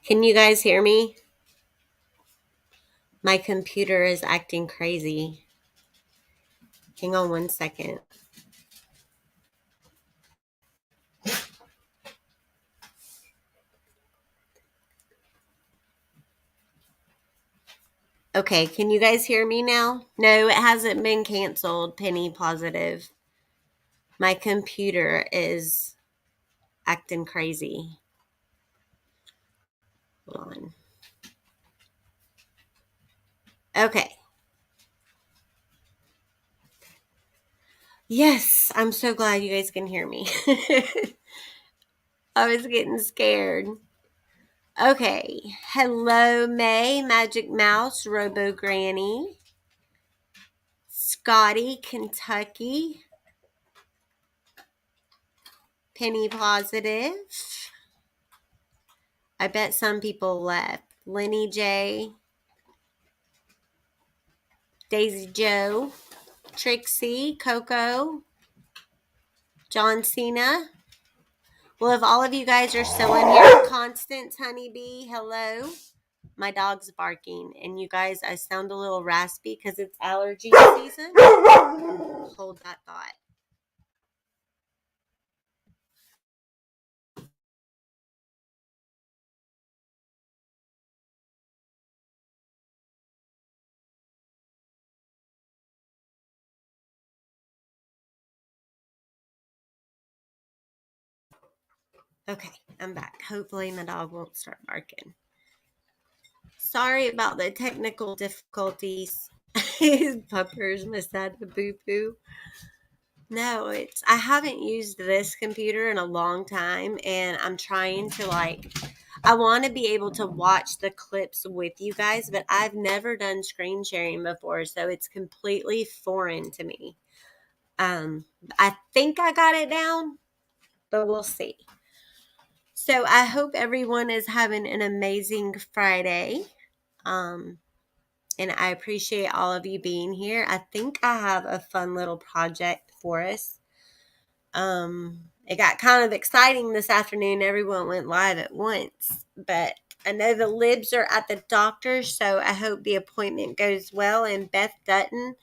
Can you guys hear me? My computer is acting crazy. Hang on one second. Okay, can you guys hear me now? No, it hasn't been canceled. Penny positive. My computer is acting crazy. Hold on. Okay. Yes, I'm so glad you guys can hear me. I was getting scared. Okay. Hello, May, Magic Mouse, Robo Granny, Scotty, Kentucky, Penny Positive. I bet some people left. Lenny J, Daisy Joe, Trixie, Coco, John Cena. Well, if all of you guys are still in here, Constance Honeybee, hello. My dog's barking, and you guys, I sound a little raspy because it's allergy season. Hold that thought. Okay, I'm back. Hopefully my dog won't start barking. Sorry about the technical difficulties. His puppers must have had a boo-boo. No, I haven't used this computer in a long time, and I'm trying to I want to be able to watch the clips with you guys, but I've never done screen sharing before, so it's completely foreign to me. Um I think I got it down, but we'll see. So I hope everyone is having an amazing Friday. Um and I appreciate all of you being here. I think I have a fun little project for us. It got kind of exciting this afternoon. Everyone went live at once, but I know the libs are at the doctor, so I hope the appointment goes well. And Beth Dutton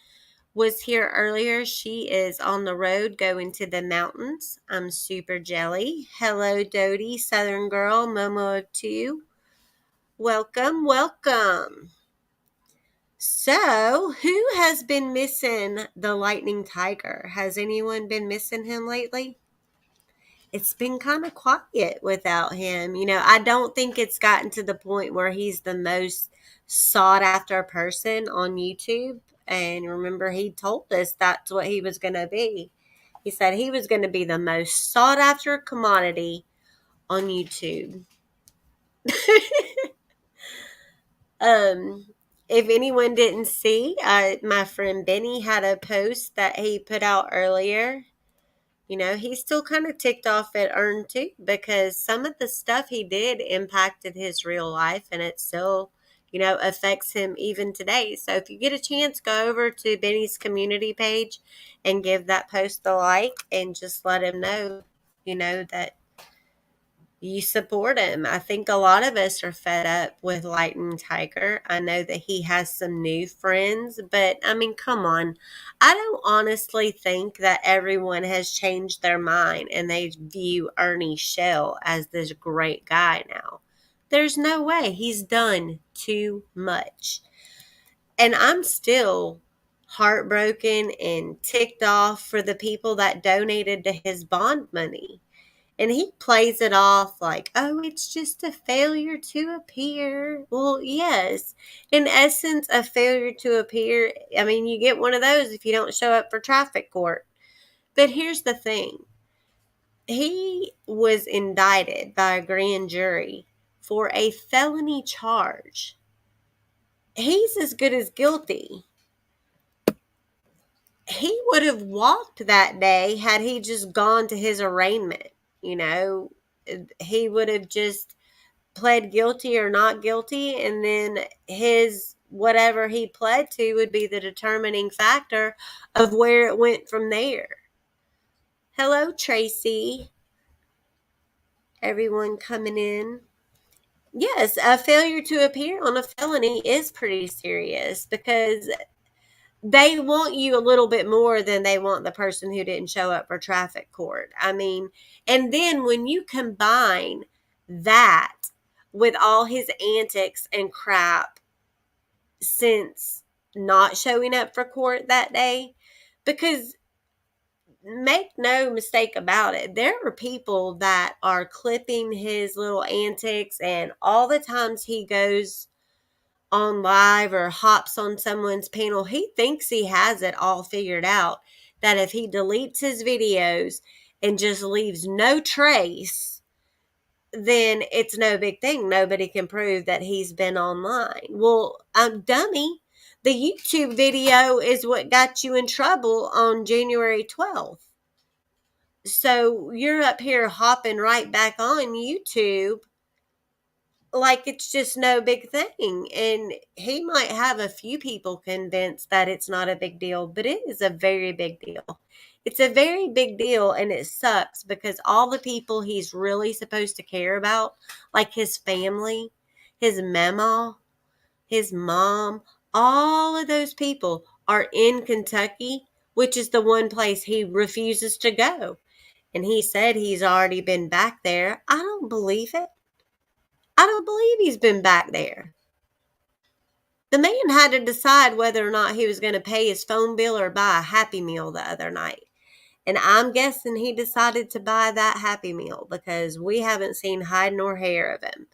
was here earlier. She is on the road going to the mountains. I'm super jelly. Hello, Dodie, Southern Girl, Momo of Two. Welcome, welcome. So, who has been missing the Lightning Tiger? Has anyone been missing him lately? It's been kind of quiet without him. I don't think it's gotten to the point where he's the most sought after person on YouTube. And remember, he told us that's what he was going to be. He said he was going to be the most sought after commodity on YouTube. um, if anyone didn't see, my friend Benny had a post that he put out earlier. He's still kind of ticked off at Earn too, because some of the stuff he did impacted his real life, and it still, affects him even today. So if you get a chance, go over to Benny's community page and give that post a like and just let him know, that you support him. I think a lot of us are fed up with Lightning Tiger. I know that he has some new friends, but I mean, come on. I don't honestly think that everyone has changed their mind and they view Ernie Shell as this great guy now. There's no way. He's done too much. And I'm still heartbroken and ticked off for the people that donated to his bond money. And he plays it off like, oh, it's just a failure to appear. Well, yes. In essence, a failure to appear. I mean, you get one of those if you don't show up for traffic court. But here's the thing. He was indicted by a grand jury for a felony charge. He's as good as guilty. He would have walked that day had he just gone to his arraignment. You know, he would have just pled guilty or not guilty, and then his whatever he pled to would be the determining factor of where it went from there. Hello, Tracy. Everyone coming in. Yes, a failure to appear on a felony is pretty serious because they want you a little bit more than they want the person who didn't show up for traffic court. I mean, and then when you combine that with all his antics and crap since not showing up for court that day, because make no mistake about it, there are people that are clipping his little antics and all the times he goes on live or hops on someone's panel, he thinks he has it all figured out. That if he deletes his videos and just leaves no trace, then it's no big thing. Nobody can prove that he's been online. Well, dummy. The YouTube video is what got you in trouble on January 12th. So you're up here hopping right back on YouTube like it's just no big thing. And he might have a few people convinced that it's not a big deal, but it is a very big deal. It's a very big deal, and it sucks because all the people he's really supposed to care about, like his family, his mama, his mom, all of those people are in Kentucky, which is the one place he refuses to go. And he said he's already been back there. I don't believe it. I don't believe he's been back there. The man had to decide whether or not he was going to pay his phone bill or buy a Happy Meal the other night. And I'm guessing he decided to buy that Happy Meal because we haven't seen hide nor hair of him.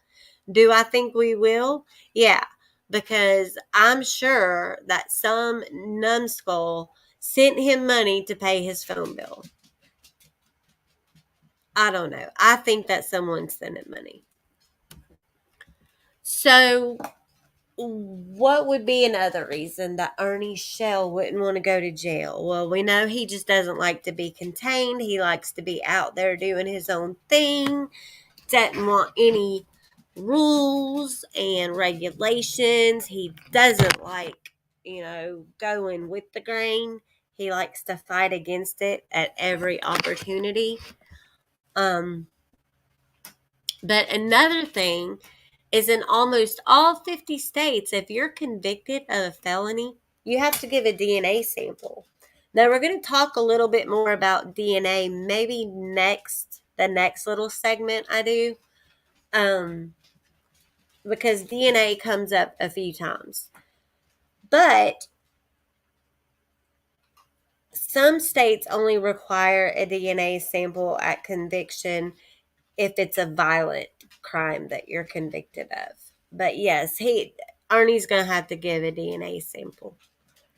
Do I think we will? Yeah, because I'm sure that some numbskull sent him money to pay his phone bill. I don't know. I think that someone sent him money. So what would be another reason that Ronnie Shell wouldn't want to go to jail? Well, we know he just doesn't like to be contained. He likes to be out there doing his own thing. Doesn't want any rules and regulations. He doesn't like, going with the grain. He likes to fight against it at every opportunity. But another thing is in almost all 50 states, if you're convicted of a felony, you have to give a DNA sample. Now, we're going to talk a little bit more about DNA maybe the next little segment I do, because DNA comes up a few times. But some states only require a DNA sample at conviction if it's a violent crime that you're convicted of. But yes, Arnie's going to have to give a DNA sample.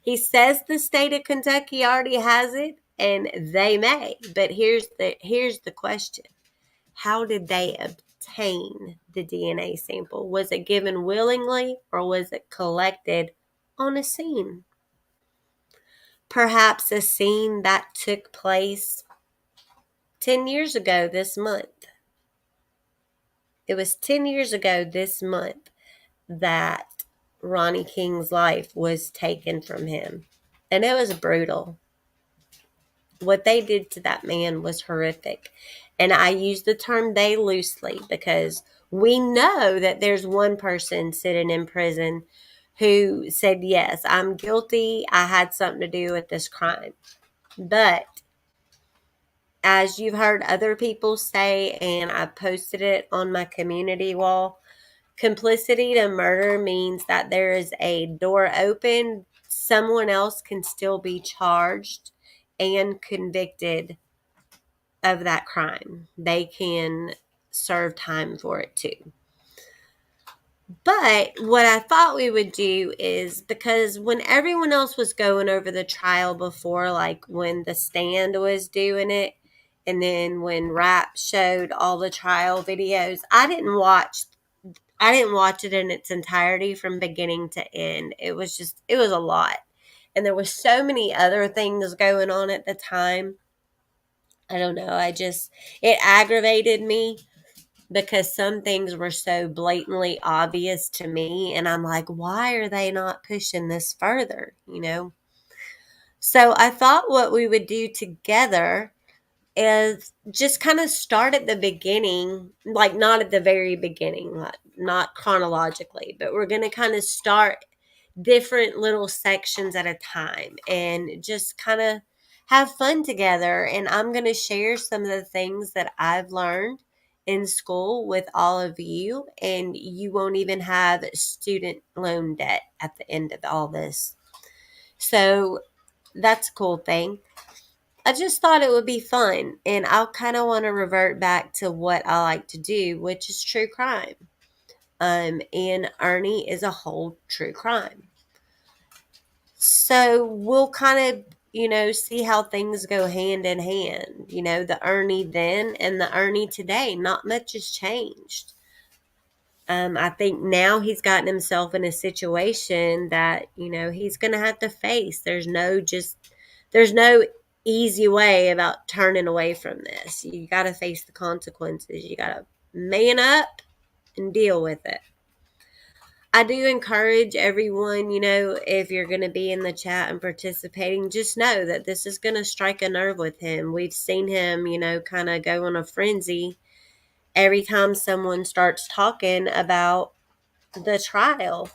He says the state of Kentucky already has it, and they may. But here's the question. How did they obtain the DNA sample? Was it given willingly or was it collected on a scene? Perhaps a scene that took place 10 years ago this month. It was 10 years ago this month that Ronnie King's life was taken from him. And it was brutal. What they did to that man was horrific. And I use the term they loosely because we know that there's one person sitting in prison who said, yes, I'm guilty. I had something to do with this crime. But as you've heard other people say, and I posted it on my community wall, complicity to murder means that there is a door open. Someone else can still be charged and convicted of that crime. They can serve time for it too. But what I thought we would do is, because when everyone else was going over the trial before, like when The Stand was doing it, and then when Rap showed all the trial videos, I didn't watch it in its entirety from beginning to end. It was a lot. And there was so many other things going on at the time. I don't know. It aggravated me because some things were so blatantly obvious to me. And I'm like, why are they not pushing this further? So I thought what we would do together is just kind of start at the beginning, like not at the very beginning, like not chronologically, but we're going to kind of start different little sections at a time and just kind of have fun together. And I'm going to share some of the things that I've learned in school with all of you, and you won't even have student loan debt at the end of all this. So that's a cool thing. I just thought it would be fun, and I'll kind of want to revert back to what I like to do, which is true crime. And Ernie is a whole true crime. So we'll kind of, see how things go hand in hand. The Ernie then and the Ernie today, not much has changed. I think now he's gotten himself in a situation that, he's going to have to face. There's no easy way about turning away from this. You got to face the consequences. You got to man up and deal with it. I do encourage everyone, if you're going to be in the chat and participating, just know that this is going to strike a nerve with him. We've seen him, kind of go on a frenzy every time someone starts talking about the trial.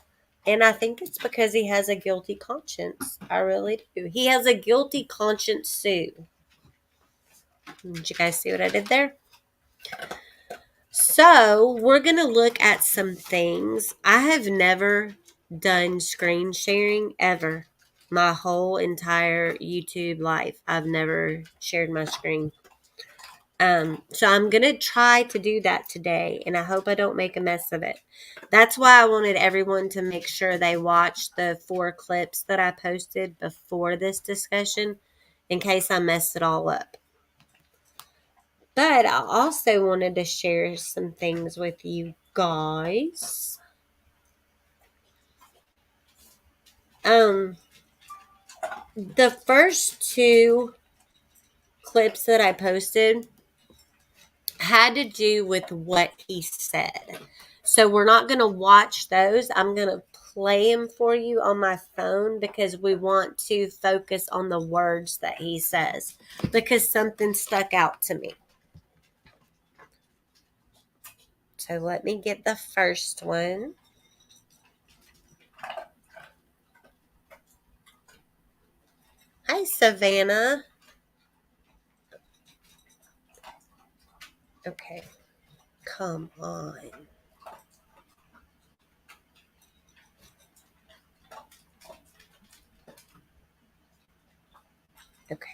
And I think it's because he has a guilty conscience. I really do. He has a guilty conscience, Sue. Did you guys see what I did there? So we're going to look at some things. I have never done screen sharing ever. My whole entire YouTube life, I've never shared my screen. So I'm going to try to do that today, and I hope I don't make a mess of it. That's why I wanted everyone to make sure they watch the 4 clips that I posted before this discussion in case I mess it all up. But I also wanted to share some things with you guys. The first 2 clips that I posted had to do with what he said. So we're not going to watch those. I'm going to play them for you on my phone because we want to focus on the words that he says because something stuck out to me. So let me get the first one. Hi, Savannah. Okay. Come on. Okay.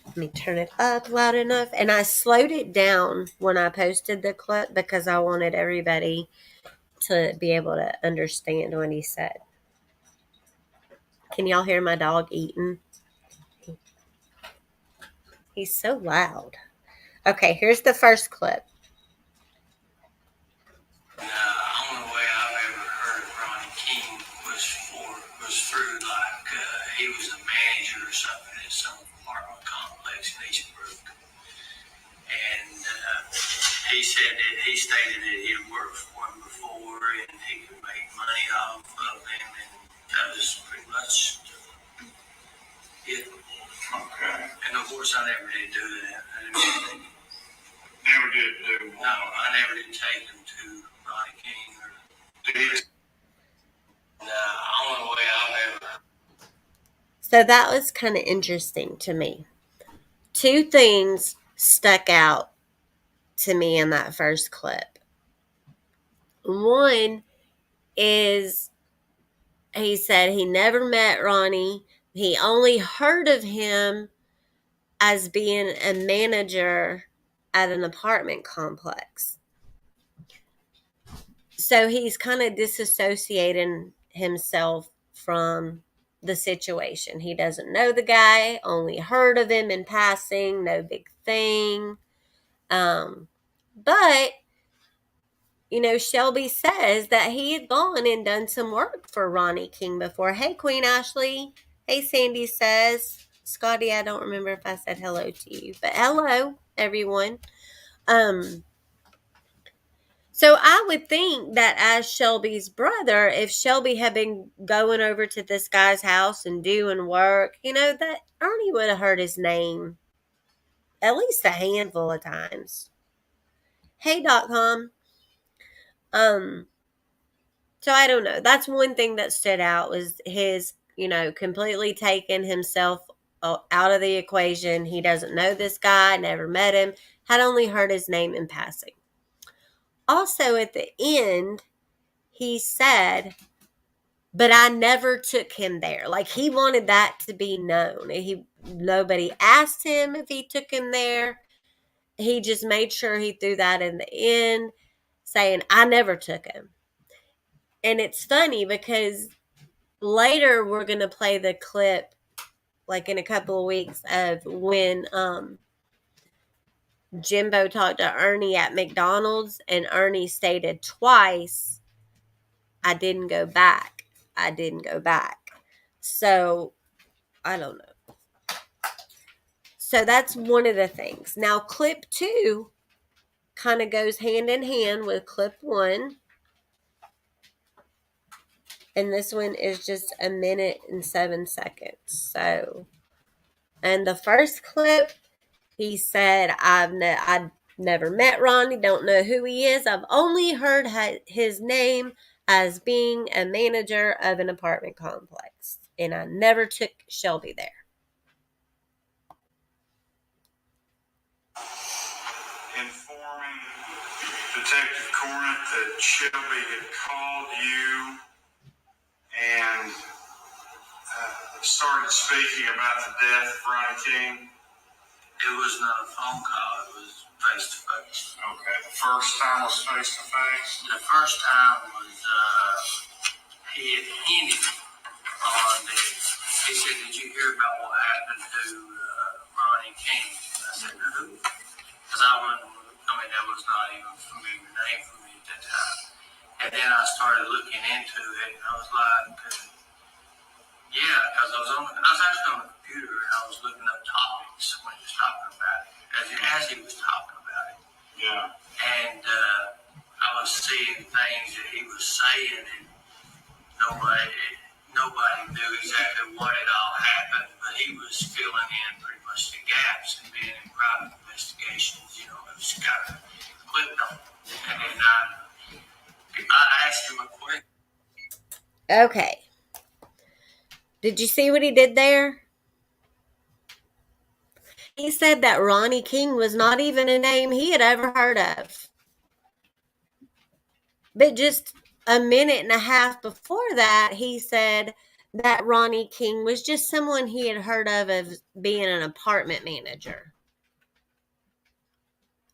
Let me turn it up loud enough. And I slowed it down when I posted the clip because I wanted everybody to be able to understand what he said. Can y'all hear my dog eating? He's so loud. Okay, here's the first clip. The only way I've ever heard of Ronnie King was through he was a manager or something at some apartment complex in Eastbrook, and he stated that he had worked for him before and he could make money off of him, and that was pretty much it. Okay. And of course, I never did do that. Never did do. No, I never did take him to Ronnie King or. Only way I've ever. So that was kind of interesting to me. 2 things stuck out to me in that first clip. One is he said he never met Ronnie. He only heard of him as being a manager at an apartment complex. So he's kind of disassociating himself from the situation. He doesn't know the guy, only heard of him in passing, no big thing. But, Shelby says that he had gone and done some work for Ronnie King before. Hey, Queen Ashley. Hey, Sandy says. Scotty, I don't remember if I said hello to you, but hello, everyone. So I would think that as Shelby's brother, if Shelby had been going over to this guy's house and doing work, that Ernie would have heard his name at least a handful of times. Hey.com. Um, so I don't know. That's one thing that stood out was his, completely taking himself out of the equation. He doesn't know this guy, never met him, had only heard his name in passing. Also, at the end, he said, but I never took him there. Like, he wanted that to be known. Nobody asked him if he took him there. He just made sure he threw that in the end, saying, I never took him. And it's funny because later we're going to play the clip, like in a couple of weeks, of when Jimbo talked to Ernie at McDonald's, and Ernie stated twice, I didn't go back. I didn't go back. So, I don't know. So that's one of the things. Now, clip 2 kind of goes hand in hand with clip 1. And this one is just 1 minute and 7 seconds. So, and the first clip, he said, I've never met Ronnie, don't know who he is. I've only heard his name as being a manager of an apartment complex. And I never took Shelby there. Informing Detective Cornett that Shelby had called you and started speaking about the death of Ronnie King. It was not a phone call, it was face to face. Okay, the first time was face to face? The first time was, he had hinted on the, he said, did you hear about what happened to Ronnie King? I said, who? Because that was not even a familiar name for me at that time. And then I started looking into it, and I was like, yeah, because I was actually on the computer, and I was looking up topics when he was talking about it, as he was talking about it. Yeah. And I was seeing things that he was saying, and nobody knew exactly what it all happened, but he was filling in pretty much the gaps and being in private investigations, it was kind of clipped on. And then I asked him a question. Okay. Did you see what he did there? He said that Ronnie King was not even a name he had ever heard of. But just 1.5 minutes before that, he said that Ronnie King was just someone he had heard of being an apartment manager.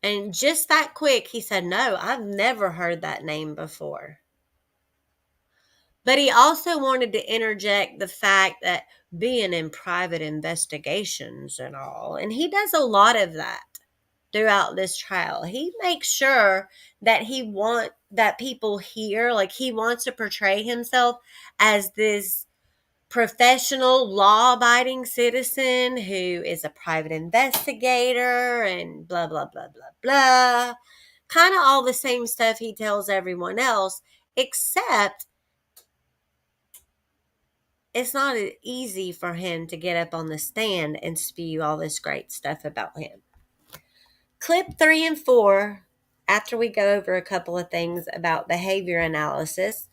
And just that quick, he said, no, I've never heard that name before. But he also wanted to interject the fact that being in private investigations and all, and he does a lot of that throughout this trial. He makes sure that that people hear, like he wants to portray himself as this professional, law-abiding citizen who is a private investigator and blah, blah, blah, blah, blah. Kind of all the same stuff he tells everyone else, except it's not easy for him to get up on the stand and spew all this great stuff about him. Clip 3 and 4, after we go over a couple of things about behavior analysis,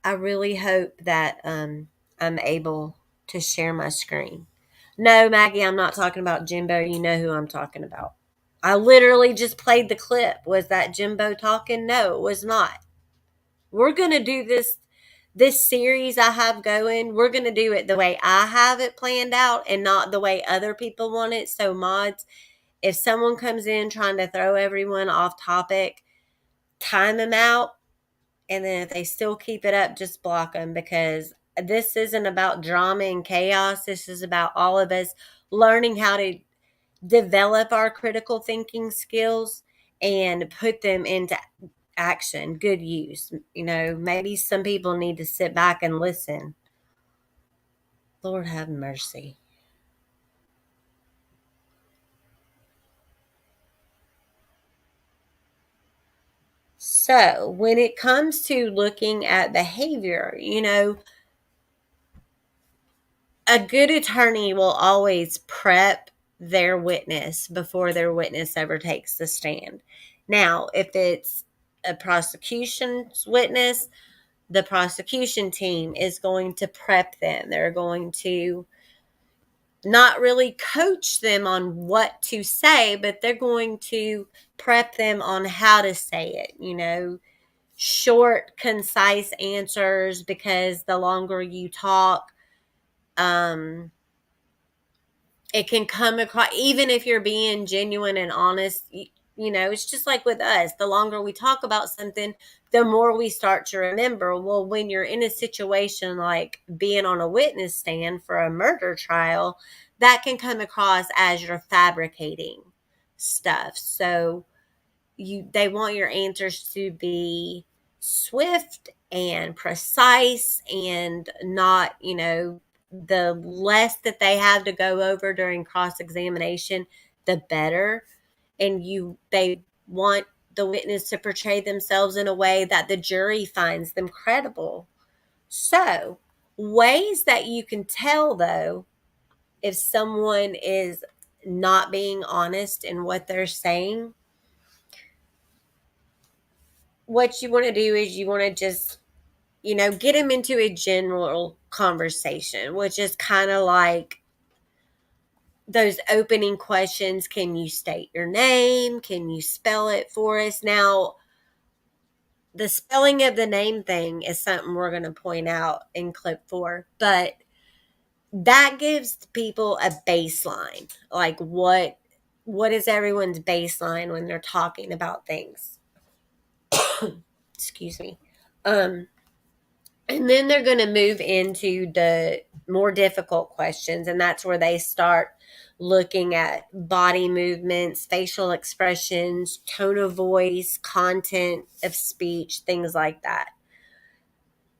I really hope that I'm able to share my screen. No, Maggie, I'm not talking about Jimbo. You know who I'm talking about. I literally just played the clip. Was that Jimbo talking? No, it was not. We're going to do this series I have going. We're going to do it the way I have it planned out and not the way other people want it. So, mods, if someone comes in trying to throw everyone off topic, time them out. And then if they still keep it up, just block them, because this isn't about drama and chaos. This is about all of us learning how to develop our critical thinking skills and put them into action, good use. Maybe some people need to sit back and listen. Lord have mercy. So, when it comes to looking at behavior, a good attorney will always prep their witness before their witness ever takes the stand. Now, if it's a prosecution's witness, the prosecution team is going to prep them. They're going to not really coach them on what to say, but they're going to prep them on how to say it. Short, concise answers, because the longer you talk, um, it can come across, even if you're being genuine and honest. It's just like with us. The longer we talk about something, the more we start to remember. Well, when you're in a situation like being on a witness stand for a murder trial, that can come across as you're fabricating stuff. So they want your answers to be swift and precise, and not, the less that they have to go over during cross-examination, the better. And they want the witness to portray themselves in a way that the jury finds them credible. So, ways that you can tell, though, if someone is not being honest in what they're saying, what you want to do is you want to just, get them into a general conversation, which is kind of like those opening questions. Can you state your name? Can you spell it for us? Now, the spelling of the name thing is something we're going to point out in clip 4, but that gives people a baseline. Like, what is everyone's baseline when they're talking about things? Excuse me. And then they're going to move into the more difficult questions, and that's where they start looking at body movements, facial expressions, tone of voice, content of speech, things like that.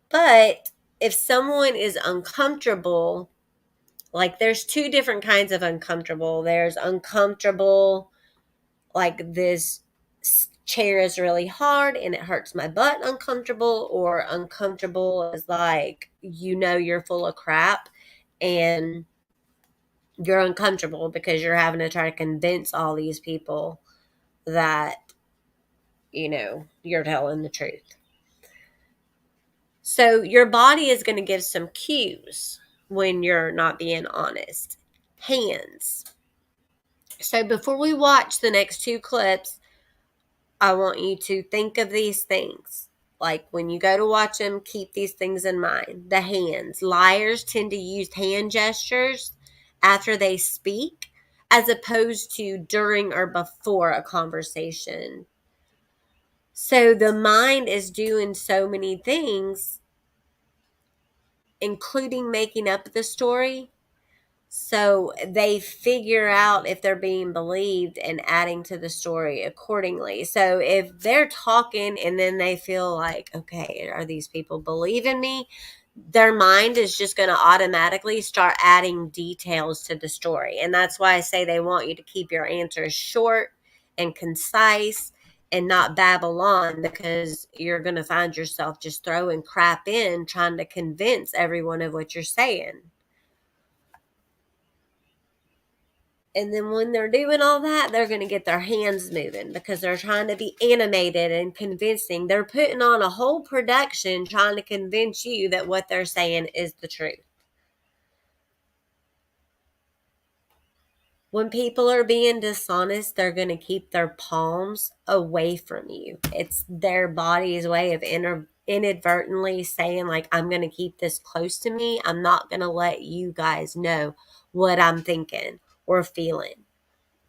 But if someone is uncomfortable, like, there's two different kinds of uncomfortable. There's uncomfortable, like, this chair is really hard and it hurts my butt, uncomfortable. Or uncomfortable is like, you're full of crap and you're uncomfortable because you're having to try to convince all these people that you're telling the truth. So your body is going to give some cues when you're not being honest. Hands. So before we watch the next 2 clips, I want you to think of these things. Like, when you go to watch them, keep these things in mind. The hands. Liars tend to use hand gestures after they speak, as opposed to during or before a conversation. So the mind is doing so many things, including making up the story. So they figure out if they're being believed and adding to the story accordingly. So if they're talking and then they feel like, okay, are these people believing me? Their mind is just going to automatically start adding details to the story. And that's why I say they want you to keep your answers short and concise and not babble on, because you're going to find yourself just throwing crap in, trying to convince everyone of what you're saying. And then when they're doing all that, they're going to get their hands moving because they're trying to be animated and convincing. They're putting on a whole production trying to convince you that what they're saying is the truth. When people are being dishonest, they're going to keep their palms away from you. It's their body's way of inadvertently saying, like, I'm going to keep this close to me. I'm not going to let you guys know what I'm thinking or feeling.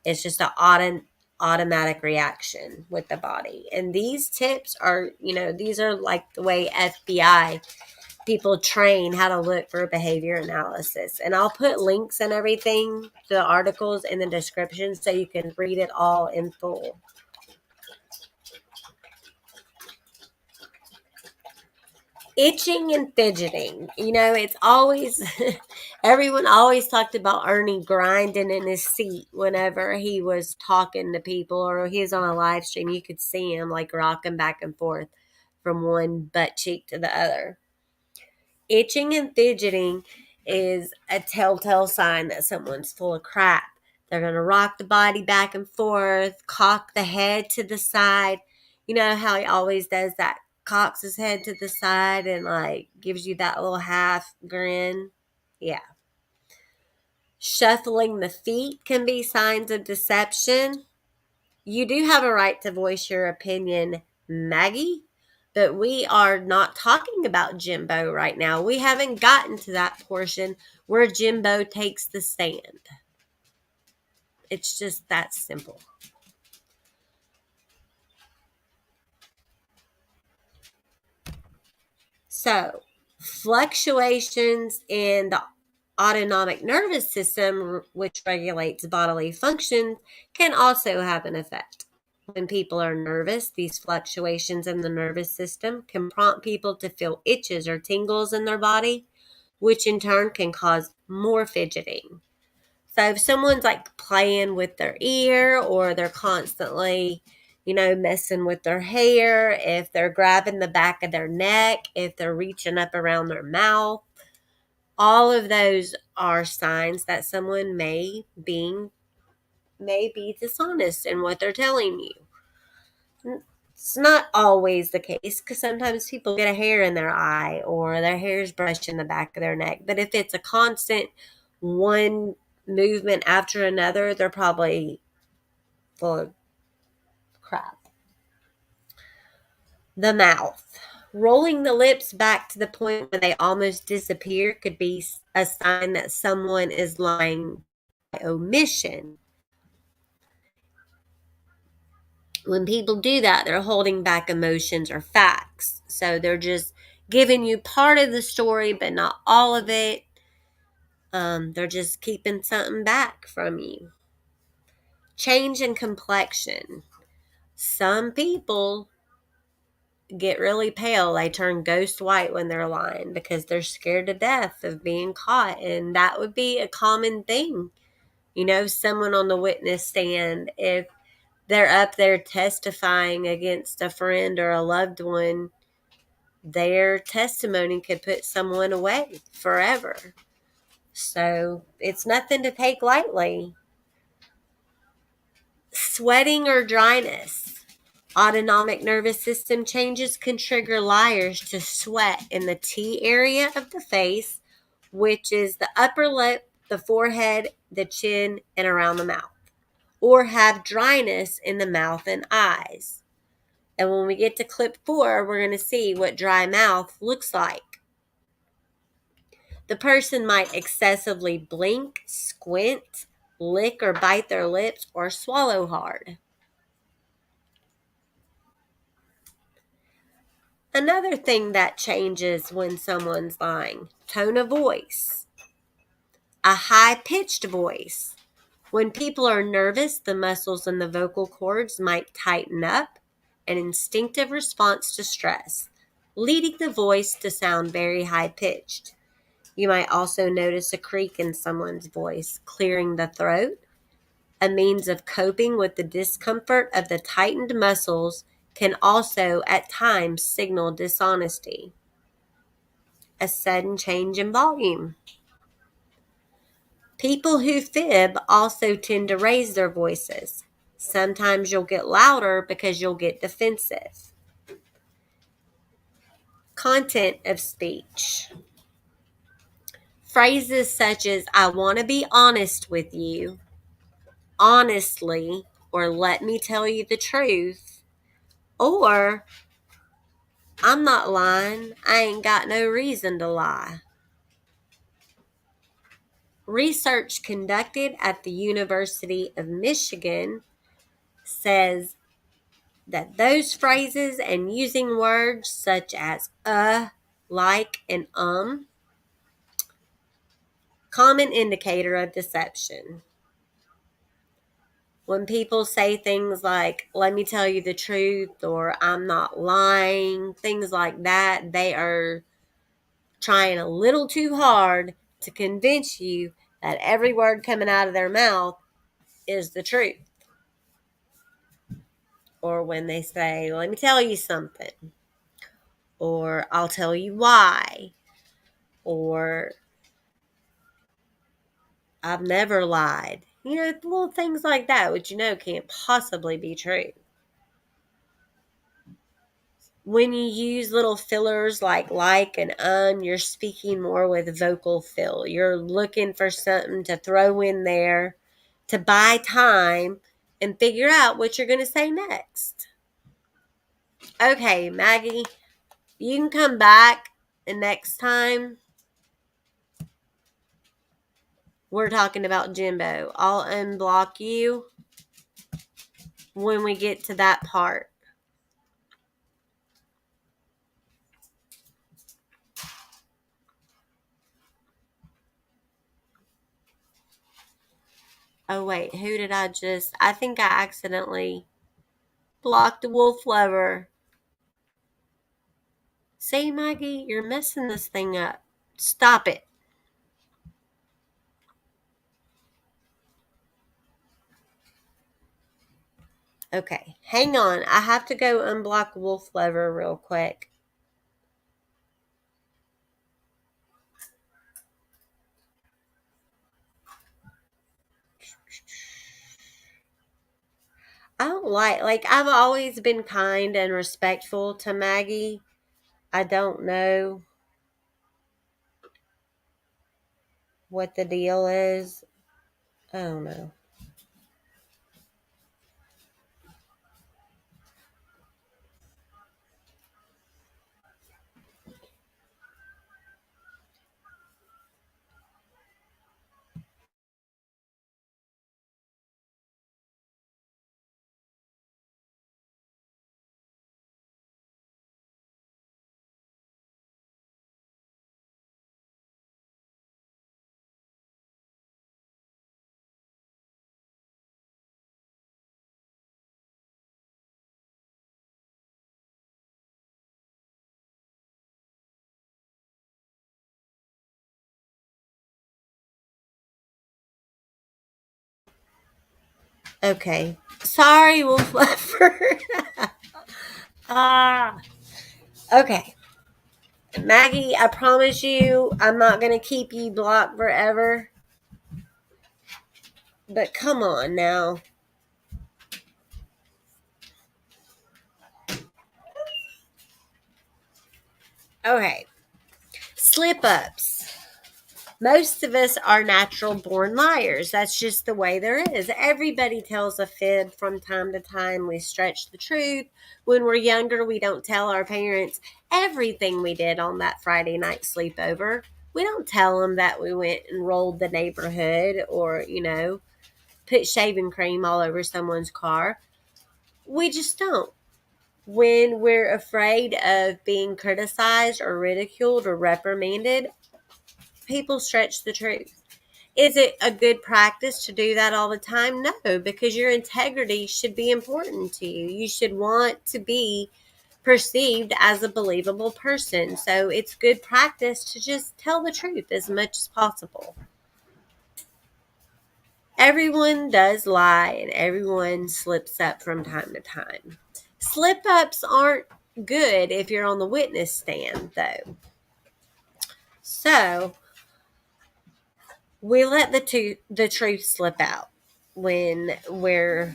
It's just an automatic reaction with the body. And these tips are, these are like the way FBI people train how to look for behavior analysis. And I'll put links and everything to the articles in the description so you can read it all in full. Itching and fidgeting. It's always, everyone always talked about Ernie grinding in his seat whenever he was talking to people, or he was on a live stream. You could see him like rocking back and forth from one butt cheek to the other. Itching and fidgeting is a telltale sign that someone's full of crap. They're going to rock the body back and forth, cock the head to the side. You know how he always does that? Cocks his head to the side and like gives you that little half grin. Yeah. Shuffling the feet can be signs of deception. You do have a right to voice your opinion, Maggie, but we are not talking about Jimbo right now. We haven't gotten to that portion where Jimbo takes the stand. It's just that simple. So, fluctuations in the autonomic nervous system, which regulates bodily functions, can also have an effect. When people are nervous, these fluctuations in the nervous system can prompt people to feel itches or tingles in their body, which in turn can cause more fidgeting. So if someone's like playing with their ear or they're constantly, messing with their hair, if they're grabbing the back of their neck, if they're reaching up around their mouth, all of those are signs that someone may be dishonest in what they're telling you. It's not always the case because sometimes people get a hair in their eye or their hair's brushing the back of their neck. But if it's a constant one movement after another, they're probably full of crap. The mouth. Rolling the lips back to the point where they almost disappear could be a sign that someone is lying by omission. When people do that, they're holding back emotions or facts. So they're just giving you part of the story, but not all of it. They're just keeping something back from you. Change in complexion. Some people get really pale. They turn ghost white when they're lying because they're scared to death of being caught. And that would be a common thing. Someone on the witness stand, if they're up there testifying against a friend or a loved one, their testimony could put someone away forever. So it's nothing to take lightly. Sweating or dryness. Autonomic nervous system changes can trigger liars to sweat in the T area of the face, which is the upper lip, the forehead, the chin, and around the mouth, or have dryness in the mouth and eyes. And when we get to clip 4, we're going to see what dry mouth looks like. The person might excessively blink, squint, lick or bite their lips, or swallow hard. Another thing that changes when someone's lying, tone of voice. A high-pitched voice. When people are nervous, the muscles in the vocal cords might tighten up, an instinctive response to stress, leading the voice to sound very high-pitched. You might also notice a creak in someone's voice, clearing the throat, a means of coping with the discomfort of the tightened muscles can also at times signal dishonesty. A sudden change in volume. People who fib also tend to raise their voices. Sometimes you'll get louder because you'll get defensive. Content of speech. Phrases such as, I want to be honest with you, honestly, or let me tell you the truth, or I'm not lying, I ain't got no reason to lie. Research conducted at the University of Michigan says that those phrases and using words such as like, and common indicator of deception. When people say things like, let me tell you the truth, or I'm not lying, things like that, they are trying a little too hard to convince you that every word coming out of their mouth is the truth. Or when they say, let me tell you something, or I'll tell you why, or I've never lied. Little things like that, which can't possibly be true. When you use little fillers like and you're speaking more with vocal fill. You're looking for something to throw in there to buy time and figure out what you're going to say next. Okay, Maggie, you can come back, and next time we're talking about Jimbo. I'll unblock you when we get to that part. Oh, wait, who did I think I accidentally blocked the wolf lover. See, Maggie, you're messing this thing up. Stop it. Okay, hang on. I have to go unblock wolf lover real quick. I don't I've always been kind and respectful to Maggie. I don't know what the deal is. I don't know. Okay. Sorry, wolf lover. Ah. Okay. Maggie, I promise you, I'm not going to keep you blocked forever. But come on now. Okay. Slip ups. Most of us are natural born liars. That's just the way there is. Everybody tells a fib from time to time. We stretch the truth. When we're younger, we don't tell our parents everything we did on that Friday night sleepover. We don't tell them that we went and rolled the neighborhood or, put shaving cream all over someone's car. We just don't. When we're afraid of being criticized or ridiculed or reprimanded, people stretch the truth. Is it a good practice to do that all the time? No, because your integrity should be important to you. You should want to be perceived as a believable person. So it's good practice to just tell the truth as much as possible. Everyone does lie and everyone slips up from time to time. Slip ups aren't good if you're on the witness stand, though. So we let the truth slip out when we're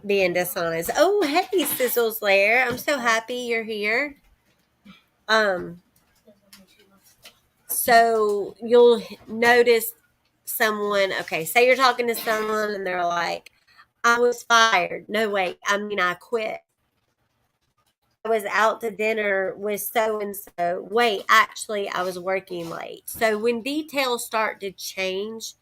being dishonest. Oh, hey, Sizzle's Lair. I'm so happy you're here. Um, so you'll notice someone, okay, say you're talking to someone and they're like, I was fired. No, wait, I quit. I was out to dinner with so and so. Wait, actually, I was working late. So when details start to change,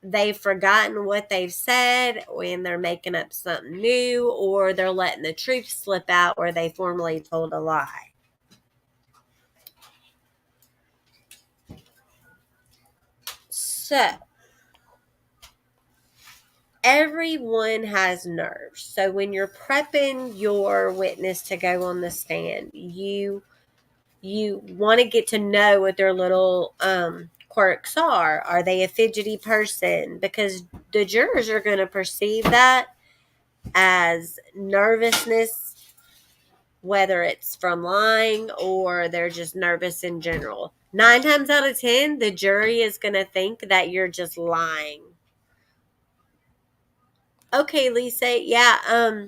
they've forgotten what they've said when they're making up something new, or they're letting the truth slip out where they formerly told a lie. So everyone has nerves. So when you're prepping your witness to go on the stand, you want to get to know what their little quirks are. Are they a fidgety person? Because the jurors are going to perceive that as nervousness, whether it's from lying or they're just nervous in general. 9 times out of 10, the jury is going to think that you're just lying. Okay, Lisa. Yeah.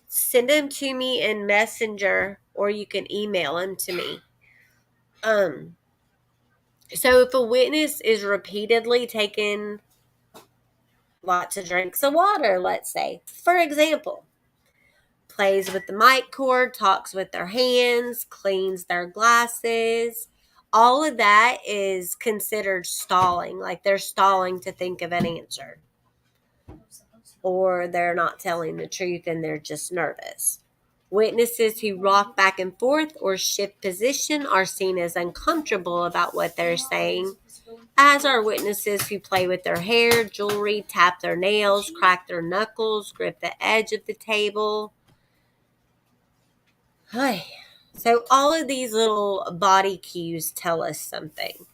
Send them to me in Messenger, or you can email them to me. Um. So if a witness is repeatedly taking lots of drinks of water, let's say, for example, plays with the mic cord, talks with their hands, cleans their glasses. All of that is considered stalling, like they're stalling to think of an answer. Or they're not telling the truth and they're just nervous. Witnesses who rock back and forth or shift position are seen as uncomfortable about what they're saying, as are witnesses who play with their hair, jewelry, tap their nails, crack their knuckles, grip the edge of the table. Hi. So all of these little body cues tell us something.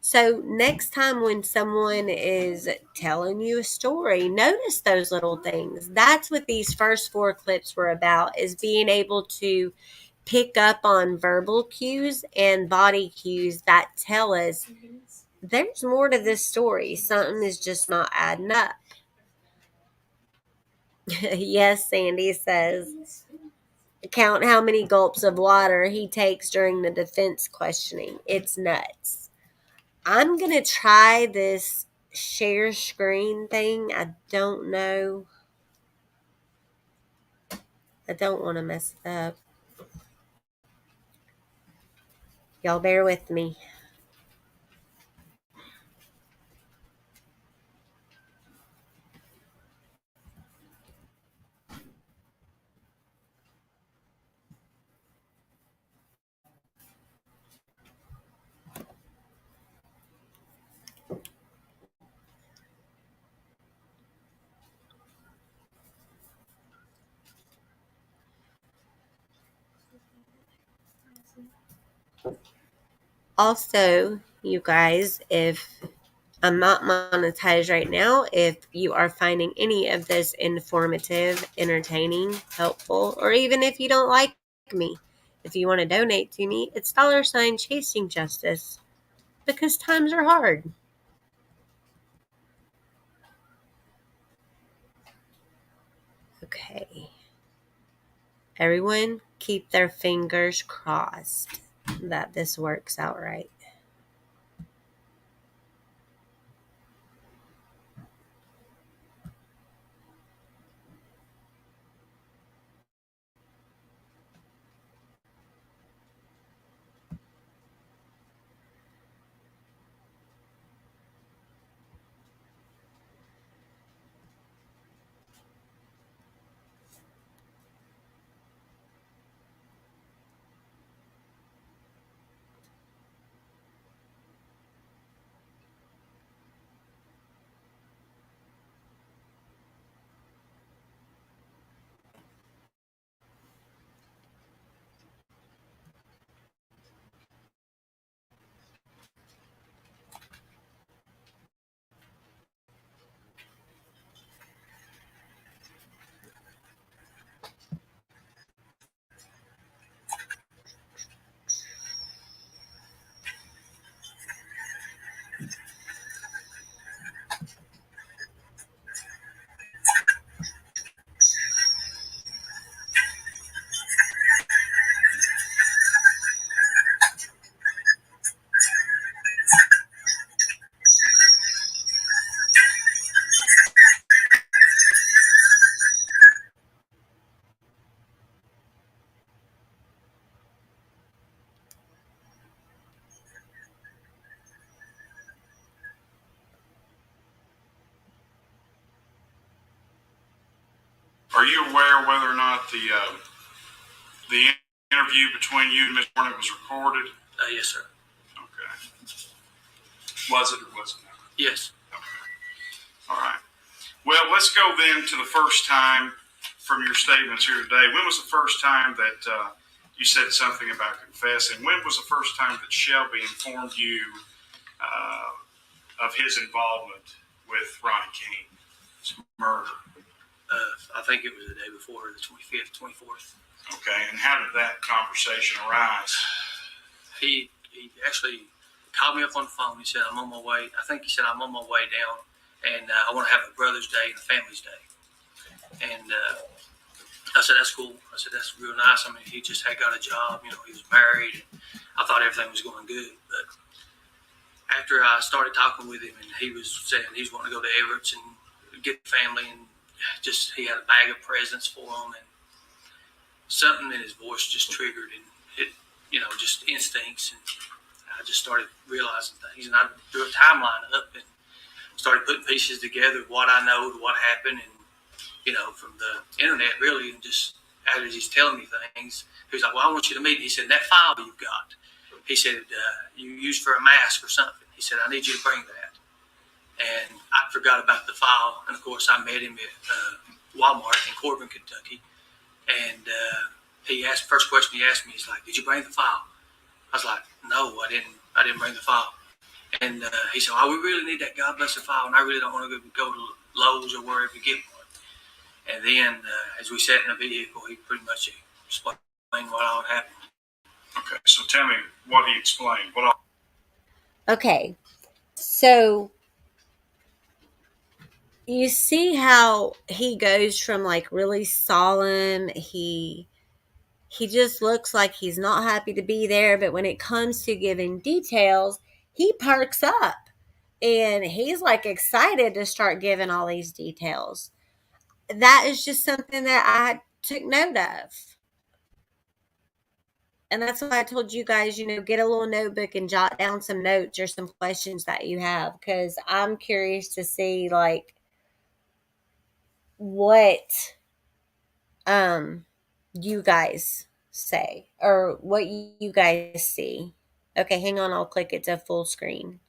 So next time when someone is telling you a story, notice those little things. That's what these first 4 clips were about, is being able to pick up on verbal cues and body cues that tell us there's more to this story. Something is just not adding up. Yes, Sandy says. Count how many gulps of water he takes during the defense questioning. It's nuts. I'm going to try this share screen thing. I don't know. I don't want to mess it up. Y'all bear with me. Also, you guys, if I'm not monetized right now, if you are finding any of this informative, entertaining, helpful, or even if you don't like me, if you want to donate to me, it's $ chasing justice, because times are hard. Okay. Everyone keep their fingers crossed that this works out right. Are you aware whether or not the interview between you and Miss Warren was recorded? Yes, sir. Okay. Was it or was it not? Yes. Okay. All right. Well, let's go then to the first time from your statements here today. When was the first time that you said something about confessing? When was the first time that Shelby informed you of his involvement with Ronnie King's murder? I think it was the day before, the 25th, 24th. Okay, and how did that conversation arise? He actually called me up on the phone. He said, I'm on my way. I think he said, I'm on my way down. and I want to have a brother's day and a family's day. And I said, that's cool. I said, that's real nice. I mean, he just had got a job, he was married. And I thought everything was going good. But after I started talking with him, and he was saying he's wanting to go to Everett's and get the family, and just he had a bag of presents for them, and something in his voice just triggered, and it, just instincts. And I just started realizing things, and I drew a timeline up and started putting pieces together, what I know to what happened, and from the internet really, and just as he's telling me things, he was like, "Well, I want you to meet." He said, "That file you've got," he said, "you used for a mask or something." He said, "I need you to bring that." And I forgot about the file, and of course, I met him at Walmart in Corbin, Kentucky, and he asked first question he asked me, he's like, "Did you bring the file?" I was like, "No, I didn't. I didn't bring the file." And he said, "Oh, we really need that God bless the file, and I really don't want to go to Lowe's or wherever you get one." And then, as we sat in the vehicle, he pretty much explained what all happened. Okay, so tell me what he explained. Okay, so you see how he goes from like really solemn, he just looks like he's not happy to be there, but when it comes to giving details, he perks up and he's like excited to start giving all these details. That is just something that I took note of. And that's why I told you guys, get a little notebook and jot down some notes or some questions that you have, because I'm curious to see like what you guys say or what you guys see. Okay, hang on, I'll click it to full screen.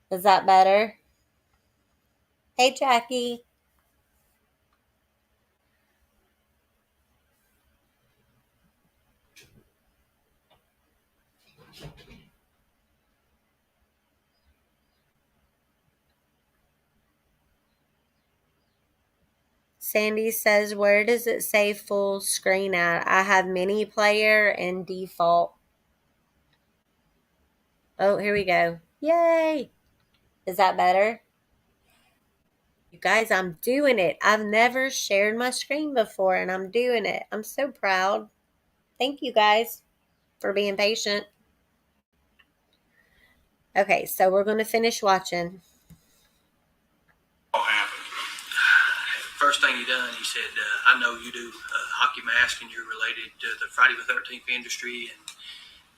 Is that better? Hey, Jackie. Sandy says, where does it say full screen at? I have mini player and default. Oh, here we go. Yay! Is that better? You guys, I'm doing it. I've never shared my screen before, and I'm doing it. I'm so proud. Thank you guys for being patient. Okay, so we're going to finish watching. What happened? First thing he done, he said, "I know you do hockey mask, and you're related to the Friday the 13th industry, and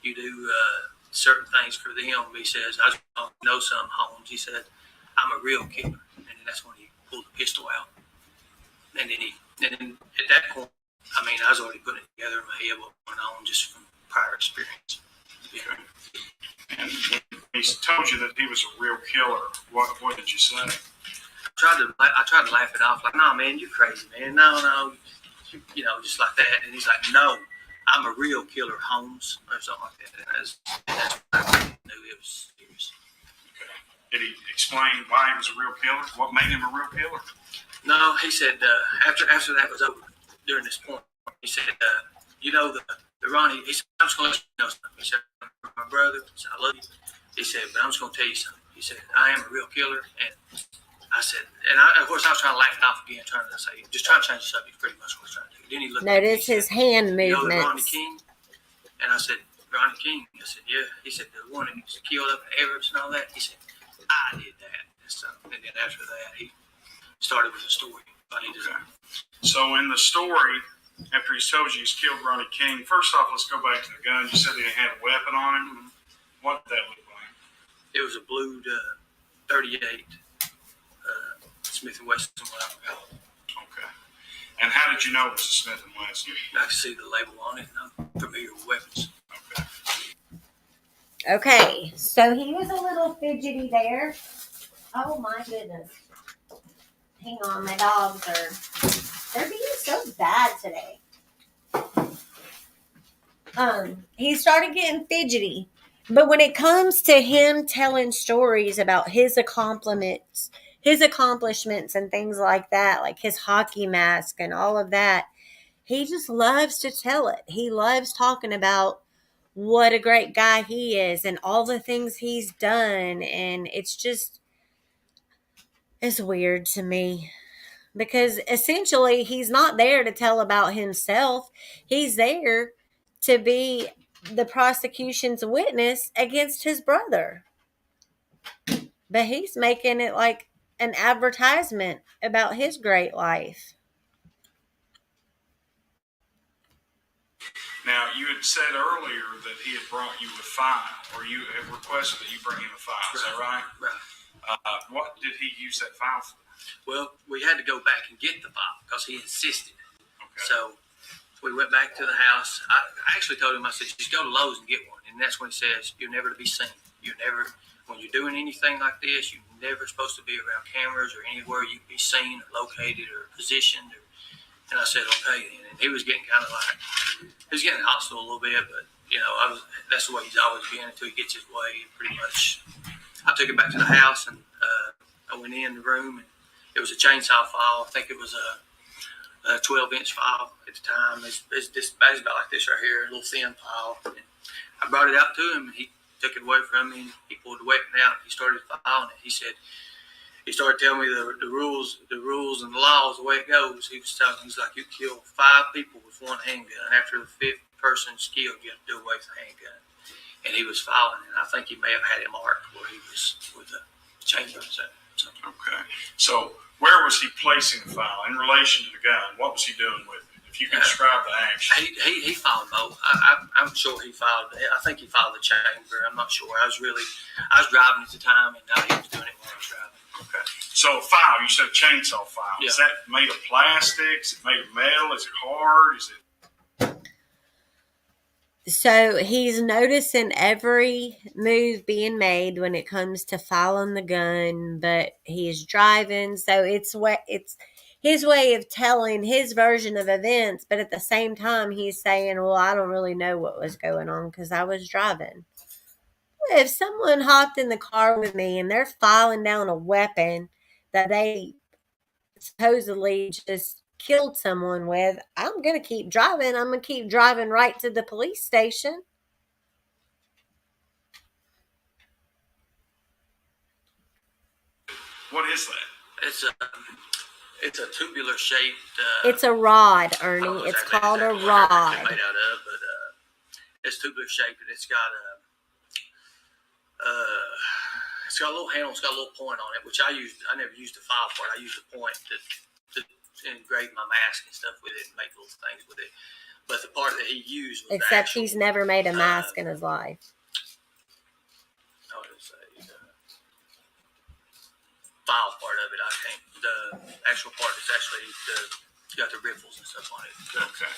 you do certain things for them." He says, "I know some, Holmes." He said, "I'm a real killer," and then that's when he pulled the pistol out. And then at that point, I mean, I was already putting it together in my head what went on just from prior experience. Yeah. And when he told you that he was a real killer, what did you say? I tried to laugh it off, like, "No, man, you're crazy, man. No, just like that." And he's like, "No, I'm a real killer, Holmes," or something like that. And that's when I knew it was serious. Okay. Did he explain why he was a real killer? What made him a real killer? No, he said after that was over, during this point, he said, the Ronnie. He said, "I'm just going to let you know something." He said, "My brother, he said, I love you." He said, "But I'm just going to tell you something." He said, "I am a real killer," and I said, of course, I was trying to laugh it off again, trying to say, just trying to change the subject, pretty much what I was trying to do. Then he looked at me, Notice his hand "You know the Ronnie movements. King?" And I said, "Ronnie King?" I said, "Yeah." He said, "The one that was killed up in Everett's and all that?" He said, "I did that." And then after that, he started with the story. Okay. So in the story, after he's told you he's killed Ronnie King, first off, let's go back to the gun. You said that he had a weapon on him. Mm-hmm. What did that look like? It was a blue 38 Smith & Wesson. Okay. And how did you know it was a Smith & Wesson? I could see the label on it, and I'm familiar with weapons. Okay, so he was a little fidgety there. Oh my goodness. Hang on, my dogs they're being so bad today. He started getting fidgety. But when it comes to him telling stories about his accomplishments and things like that, like his hockey mask and all of that, he just loves to tell it. He loves talking about what a great guy he is and all the things he's done. And it's weird to me because essentially he's not there to tell about himself. He's there to be the prosecution's witness against his brother. But he's making it like an advertisement about his great life. Now, you had said earlier that he had brought you a file, or you had requested that you bring him a file. Is that right? Right. What did he use that file for? Well, we had to go back and get the file because he insisted. Okay. So we went back to the house. I actually told him, I said, just go to Lowe's and get one. And that's when he says, you're never to be seen. When you're doing anything like this, you're never supposed to be around cameras or anywhere you can be seen or located or positioned. And I said, okay. And he was getting kind of like, he was getting hostile a little bit, but, that's the way he's always been until he gets his way, pretty much. I took it back to the house, and I went in the room, and it was a chainsaw file. I think it was a 12-inch file at the time. It's about like this right here, a little thin file. And I brought it out to him, and he took it away from me, and he pulled the weapon out, and he started filing it. He started telling me the rules and the laws, the way it goes. He's like, you kill 5 people with one handgun. After the 5th person's killed, you have to do away with the handgun. And he was filing, and I think he may have had it marked where he was with the chainsaw. Okay. So where was he placing the file in relation to the gun? What was he doing with it? If you can describe the action. He filed both. I'm sure he filed. I think he filed the chamber. I'm not sure. I was driving at the time, and he was doing it while I was driving. Okay. So a file, you said a chainsaw file. Yeah. Is that made of plastic? Is it made of metal? Is it hard? Is it? So he's noticing every move being made when it comes to filing the gun, but he's driving, so it's his way of telling his version of events, but at the same time he's saying, well, I don't really know what was going on because I was driving. If someone hopped in the car with me and they're filing down a weapon that they supposedly just killed someone with, I'm going to keep driving. I'm going to keep driving right to the police station. What is that? It's a tubular shaped. It's a rod, Ernie. It's called a rod. Made out of, but it's tubular shaped, and it's got a little handle. It's got a little point on it, which I never used the file part. I used the point to engrave my mask and stuff with it and make little things with it. But the part that he used was except he's never made a mask in his life. How would I say? File part of it, I can't. The actual part is actually got the riffles and stuff on it. Okay.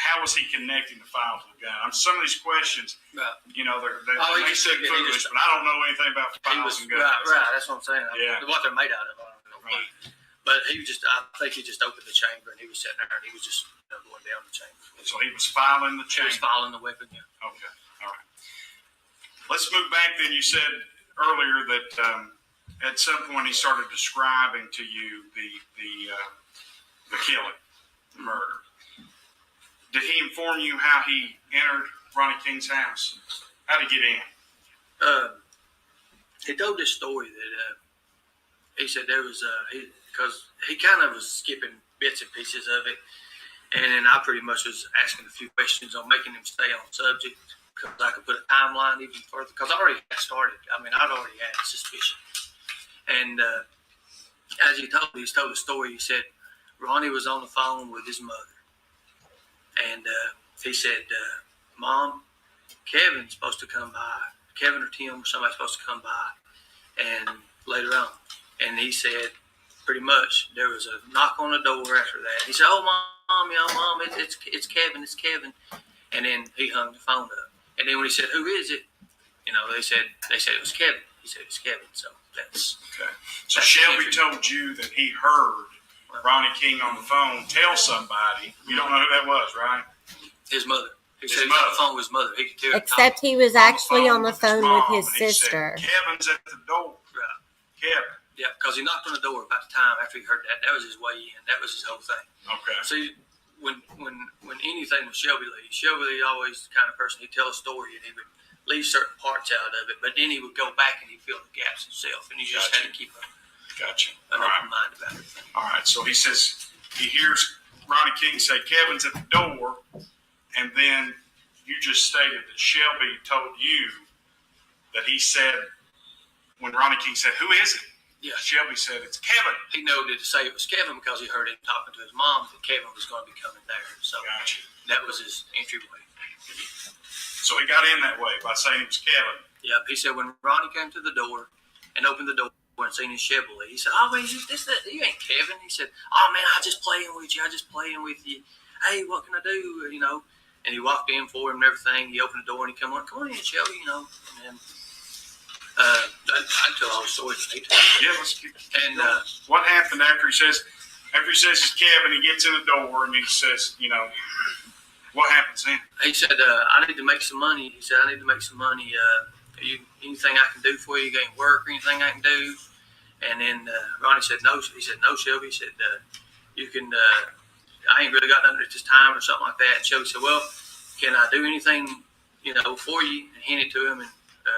How was he connecting the file to the gun? Some of these questions, they make sense foolish, but I don't know anything about files and guns. Right, that's what I'm saying. Yeah. What they're made out of, I don't know. Right. But I think he just opened the chamber, and he was sitting there, and he was just going down the chamber. So he was filing the chamber? He was filing the weapon, yeah. Okay, all right. Let's move back then. You said earlier that at some point he started describing to you the killing, the murder. Did he inform you how he entered Ronnie King's house? How did he get in? He told this story that he said there was because he kind of was skipping bits and pieces of it, and then I pretty much was asking a few questions on making him stay on subject because I could put a timeline even further because I already had started. I mean, I'd already had suspicion, and as he told the story. He said Ronnie was on the phone with his mother, and he said, "Mom, Kevin's supposed to come by. Kevin or Tim or somebody's supposed to come by, and later on." And he said, pretty much, there was a knock on the door after that. He said, "Oh, Mom, it's Kevin, it's Kevin." And then he hung the phone up. And then when he said, "Who is it?" They said it was Kevin. He said it's Kevin. So that's okay. So Shelby told you that he heard Ronnie King on the phone tell somebody. You don't know who that was, right? His mother. He said he was on the phone with his mother. He could tell. Except he was actually on the phone with his sister. Said, Kevin's at the door. Right. Kevin. Yeah, because he knocked on the door about the time after he heard that. That was his way in. That was his whole thing. Okay. See, when anything with Shelby Lee always the kind of person, he'd tell a story and he would leave certain parts out of it, but then he would go back and he'd fill the gaps himself, and he just had to keep an open mind about it. All right, so he says he hears Ronnie King say, Kevin's at the door, and then you just stated that Shelby told you that he said, when Ronnie King said, who is it? Yeah. Shelby said, it's Kevin. He knew to say it was Kevin because he heard him talking to his mom that Kevin was going to be coming there. So that was his entryway. So he got in that way by saying it was Kevin. Yeah, he said when Ronnie came to the door and opened the door and seen his Shelby Lee, he said, oh, man, you ain't Kevin. He said, oh, man, I just playing with you. Hey, what can I do? You know, and he walked in for him and everything. He opened the door and he come on in, Shelby, you know. And I tell all the stories. Yeah, let's keep what happened after he says it's Kevin, he gets in the door and he says, you know, what happens then? He said, I need to make some money. He said, I need to make some money. Anything I can do for you? You got any work or anything I can do? And then Ronnie said, no. He said, no, Shelby. He said, you can, I ain't really got nothing at this time or something like that. And Shelby said, well, can I do anything, you know, for you? And hand it to him. And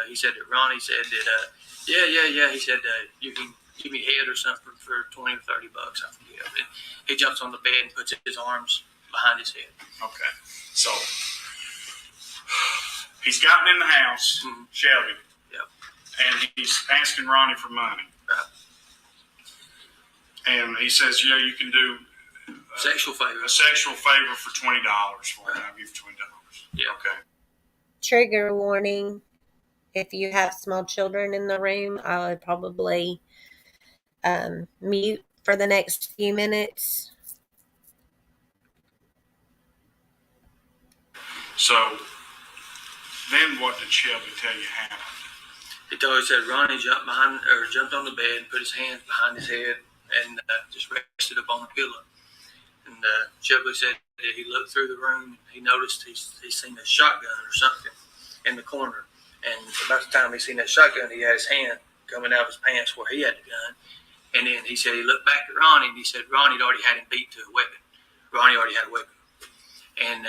he said that Ronnie said that, yeah. He said, you can give me head or something for $20 or $30. I forget. And he jumps on the bed and puts his arms behind his head. Okay. So he's gotten in the house, Shelby. Yep. And he's asking Ronnie for money. Right. And he says, yeah, you can do a sexual favor for $20 for him. I'll give you $20. Yeah. Okay. Trigger warning. If you have small children in the room, I would probably mute for the next few minutes. So then what did Shelby tell you happened? He said Ronnie jumped on the bed and put his hands behind his head and just rested up on the pillow. And Shelby said that he looked through the room and he noticed he's seen a shotgun or something in the corner. And about the time he seen that shotgun, he had his hand coming out of his pants where he had the gun. And then he said he looked back at Ronnie and he said Ronnie had already had him beat to a weapon. Ronnie already had a weapon. And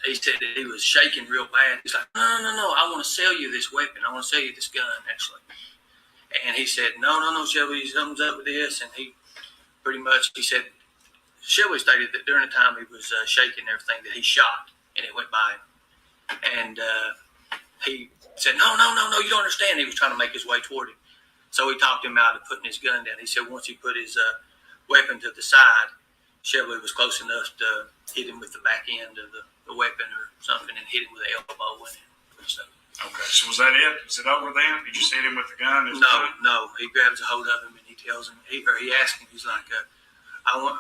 he said that he was shaking real bad. He's like, no, I want to sell you this weapon. I want to sell you this gun, actually. And he said, no, Shelby, something's up with this. And he pretty much, he said, Shelby stated that during the time he was shaking and everything that he shot and it went by him. And he said, no, you don't understand. He was trying to make his way toward him. So he talked him out of putting his gun down. He said once he put his weapon to the side, Shelby was close enough to hit him with the back end of the weapon or something and hit him with an elbow in it. So, okay, so was that it? Was it over then? He just hit him with the gun? No. He grabs a hold of him and he tells him, he asks him, he's like,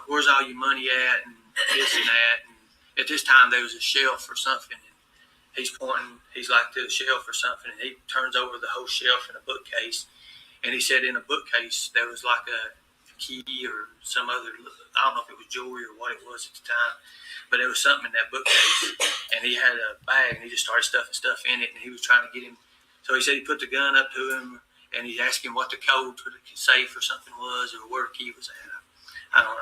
where's all your money at and this and that. And at this time there was a shelf or something. And he's pointing, he's like to the shelf or something, and he turns over the whole shelf in a bookcase. And he said in a bookcase there was like a key or some other, I don't know if it was jewelry or what it was at the time, but there was something in that bookcase. And he had a bag and he just started stuffing stuff in it, and he was trying to get him. So he said he put the gun up to him and he asked him what the code for the safe or something was or where the key was at. I don't know.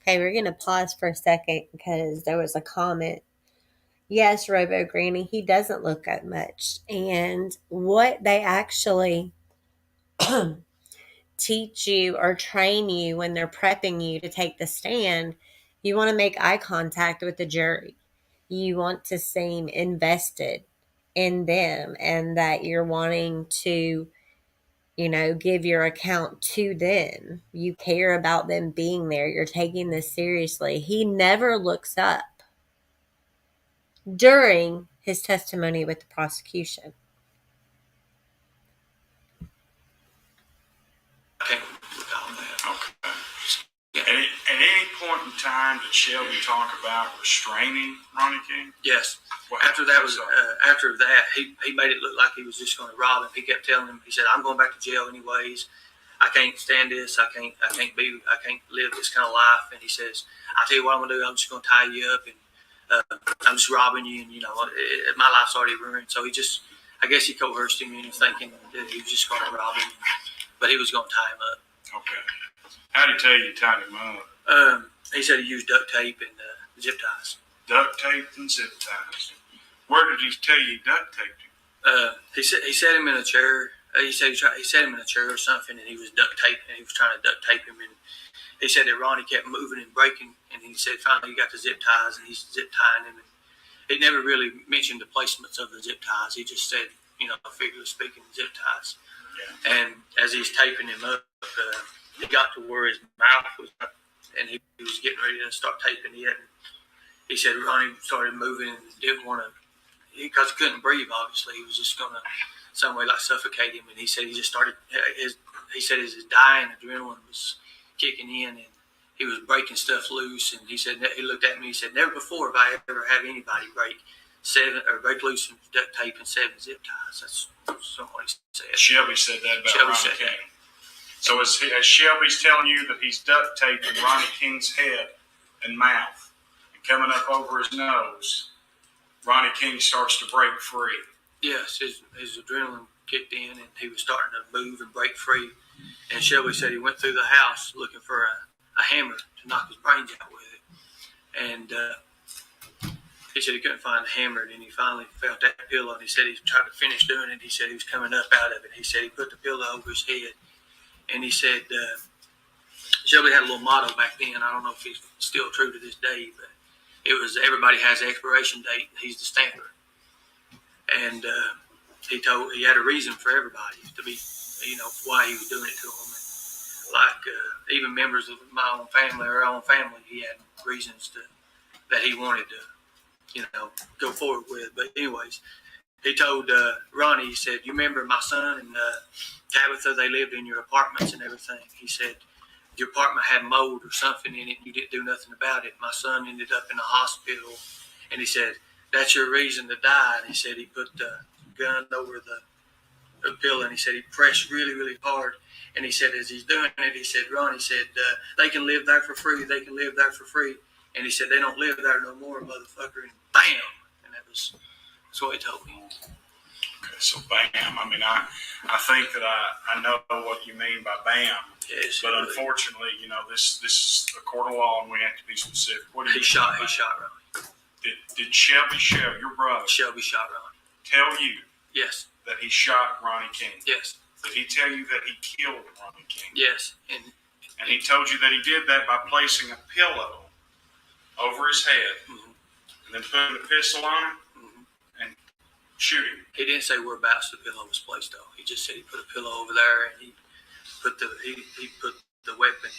Okay, we're going to pause for a second because there was a comment. Yes, Robo Granny, he doesn't look up much. And what they actually teach you or train you when they're prepping you to take the stand, you want to make eye contact with the jury. You want to seem invested in them and that you're wanting to, give your account to them. You care about them being there. You're taking this seriously. He never looks up during his testimony with the prosecution. Okay. At any point in time, did Shelby talk about restraining Ronnie King? Yes. After that, he made it look like he was just going to rob him. He kept telling him, he said, "I'm going back to jail anyways. I can't stand this. I can't live this kind of life." And he says, "I'll tell you what I'm gonna do. I'm just gonna tie you up, and I'm just robbing you, and my life's already ruined." So I guess he coerced him into thinking that he was just going to rob him. but he was going to tie him up. Okay. How did he tell you tied him up? He said he used duct tape and zip ties. Duct tape and zip ties. Where did he tell you he duct taped him? He set him in a chair. He said he set him in a chair or something, and he was duct taping, and he was trying to duct tape him. And he said that Ronnie kept moving and breaking, and he said finally he got the zip ties, and he's zip tying him. And he never really mentioned the placements of the zip ties. He just said, figuratively speaking, zip ties. Yeah. And as he's taping him up, he got to where his mouth was up, and he was getting ready to start taping it. And he said Ronnie started moving and didn't want to, because he couldn't breathe, obviously. He was just going to some way like suffocate him. And he said he just started, his dying adrenaline was kicking in, and he was breaking stuff loose. And he said, he looked at me, he said, never before have I ever had anybody break loose from duct tape and 7 zip ties. That's what he said. Shelby said that about Ronnie King. So as Shelby's telling you that he's duct taping Ronnie King's head and mouth and coming up over his nose, Ronnie King starts to break free. Yes, his adrenaline kicked in, and he was starting to move and break free. And Shelby said he went through the house looking for a hammer to knock his brains out with it. And he said he couldn't find the hammer, and then he finally felt that pillow, and he said he tried to finish doing it. He said he was coming up out of it. He said he put the pillow over his head, and he said Shelby had a little motto back then. I don't know if it's still true to this day, but it was everybody has an expiration date, and he's the stamper. And he had a reason for everybody to be, why he was doing it to them. And like even members of my own family or our own family, he had reasons that he wanted to, go forward with. But anyways, he told Ronnie, he said, you remember my son and Tabitha, they lived in your apartments and everything. He said, your apartment had mold or something in it, and you didn't do nothing about it. My son ended up in the hospital, and he said, that's your reason to die. And he said he put the gun over the pillow, and he said he pressed really, really hard. And he said as he's doing it, he said, Ronnie said, they can live there for free. They can live there for free. And he said, they don't live there no more, motherfucker. And bam! And that's what he told me. Okay, so bam. I mean, I think that I know what you mean by bam. Yes, but unfortunately, this is a court of law, and we have to be specific. What do you He shot Ronnie. Did Shelby Shell, your brother, Shelby shot Ronnie, tell you yes that he shot Ronnie King? Yes. Did he tell you that he killed Ronnie King? Yes. And he told you that he did that by placing a pillow over his head, mm-hmm. and then putting the pistol on him, mm-hmm. and shooting. He didn't say whereabouts the pillow was placed, though. He just said he put a pillow over there, and he put the weapon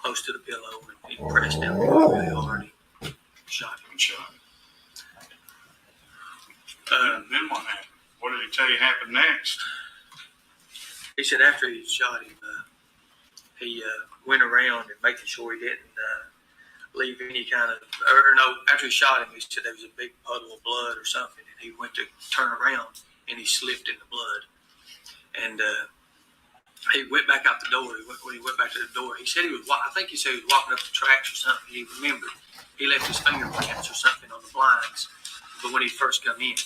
close to the pillow, and he pressed down really hard. He shot him. Then what happened? What did he tell you happened next? He said after he shot him, he went around and making sure he didn't leave any kind of, after he shot him, he said there was a big puddle of blood or something, and he went to turn around, and he slipped in the blood. And he went back out the door. When he went back to the door, he said he was walking up the tracks or something. He remembered he left his fingerprints or something on the blinds, but when he first come in,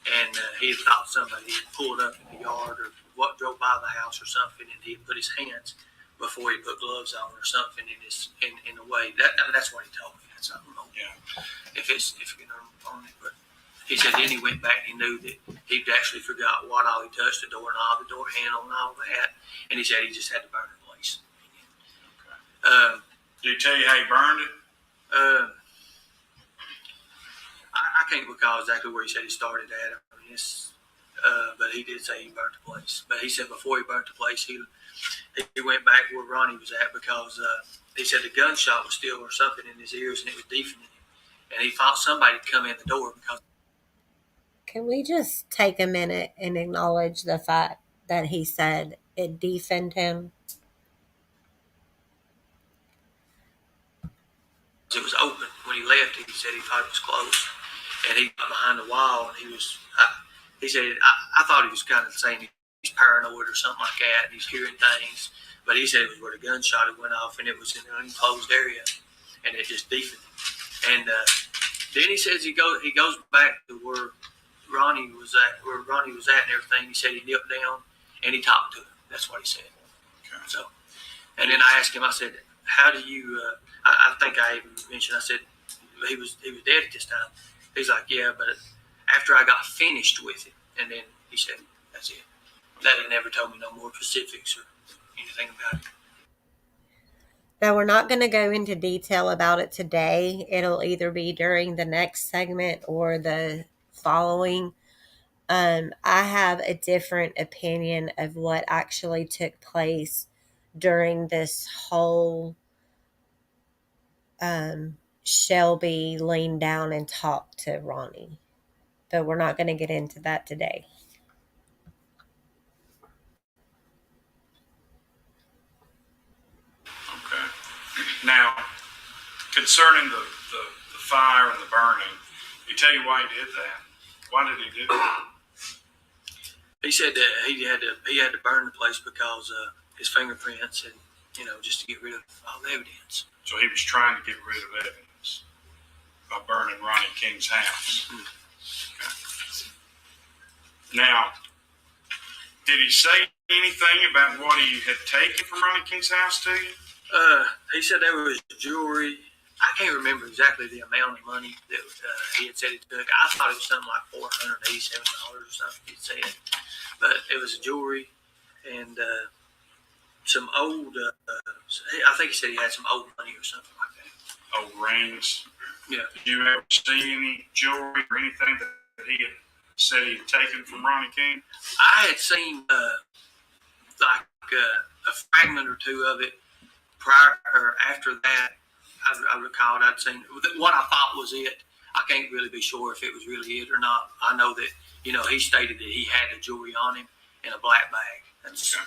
and he thought somebody had pulled up in the yard or what drove by the house or something, and he put his hands before he put gloves on or something in a way. That's what he told me. That's, I don't know if it's on it, but he said then he went back and he knew that he'd actually forgot what all he touched, the doorknob, the door handle, and all that. And he said he just had to burn the place. Okay. Did he tell you how he burned it? I can't recall exactly where he said he started at. I mean, but he did say he burnt the place. But he said before he burnt the place, he went back where Ronnie was at because he said the gunshot was still or something in his ears and it was deafening him. And he thought somebody had come in the door because. Can we just take a minute and acknowledge the fact that he said it deafened him? It was open. When he left, he said he thought it was closed. And he got behind the wall, and he said, I thought he was kind of saying he's paranoid or something like that, and he's hearing things. But he said it was where the gunshot had went off, and it was in an enclosed area, and it just deafened him. And then he says he goes back to where Ronnie was at and everything. He said he knelt down, and he talked to him. That's what he said. Okay. So, and then I asked him. I said, "How do you?" I think I even mentioned. I said he was dead at this time. He's like, "Yeah, but after I got finished with it," and then he said, "That's it." That he never told me no more specifics or anything about it. Now, we're not going to go into detail about it today. It'll either be during the next segment or the following. I have a different opinion of what actually took place during this whole Shelby leaned down and talked to Ronnie. But we're not going to get into that today. Okay. Now, concerning the fire and the burning, he tell you why he did that? Why did he do that? He said that he had to burn the place because his fingerprints and just to get rid of all the evidence. So he was trying to get rid of evidence by burning Ronnie King's house. Okay. Now, did he say anything about what he had taken from Ronnie King's house to you? He said there was jewelry. I can't remember exactly the amount of money that he had said he took. I thought it was something like $487 or something he said. But it was jewelry and some old, I think he said he had some old money or something like that. Old rings? Yeah. Did you ever see any jewelry or anything that he had said he had taken from Ronnie King? I had seen like a fragment or two of it prior or after that. I recalled I'd seen what I thought was it. I can't really be sure if it was really it or not. I know that he stated that he had the jewelry on him in a black bag. That's okay.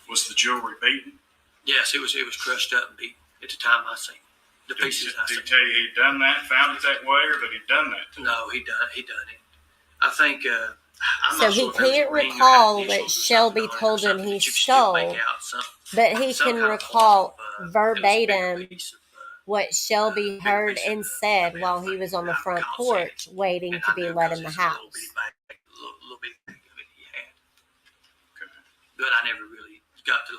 Was the jewelry beaten? Yes, it was crushed up and beaten at the time I seen it. Did he tell you he'd done that, found it that way, or that he'd done that? No, he done it. I think. So he can't recall that Shelby told him he stole, but he can recall verbatim what Shelby heard and said while he was on the front porch waiting to be let in the house. Little bit of it he had. But I never really got to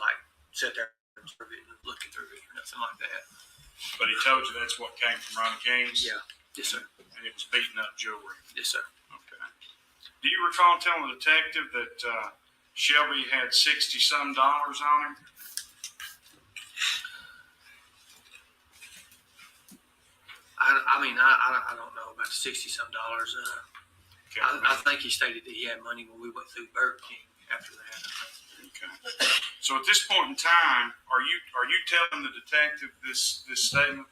sit there and observe it and looking through it or nothing like that. But he told you that's what came from Ronnie King's? Yeah. Yes, sir. And it was beaten up jewelry? Yes, sir. Okay. Do you recall telling the detective that Shelby had $60-some on him? I don't know about $60-some. Okay. I think he stated that he had money when we went through Burger King after that. Okay. So at this point in time, are you telling the detective this statement?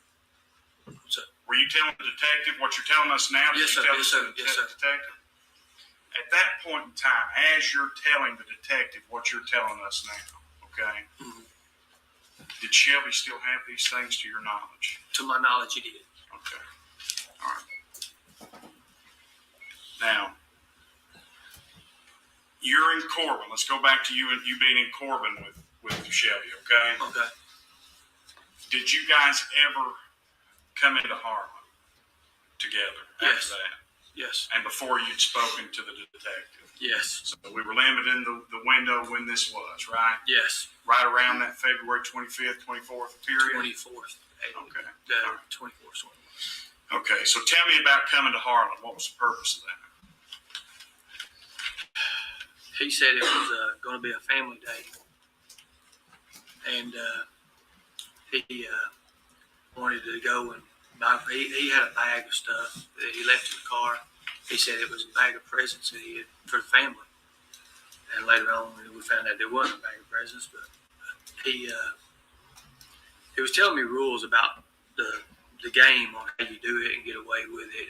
So, were you telling the detective what you're telling us now? Yes, sir. Yes, sir. Detective? At that point in time, as you're telling the detective what you're telling us now, okay? Mm-hmm. Did Shelby still have these things to your knowledge? To my knowledge, he did. Okay. All right. Now, you're in Corbin. Let's go back to you being in Corbin with Shelby, okay? Okay. Did you guys ever come into Harlan together after that? Yes. And before you'd spoken to the detective? Yes. So we were limited in the window when this was, right? Yes. Right around that February 25th, 24th period? 24th. Okay. The 24th one. Okay, so tell me about coming to Harlan. What was the purpose of that? He said it was going to be a family day. And he wanted to go and buy. He had a bag of stuff that he left in the car. He said it was a bag of presents that he had for the family. And later on, we found out there wasn't a bag of presents, but he was telling me rules about the game on how you do it and get away with it.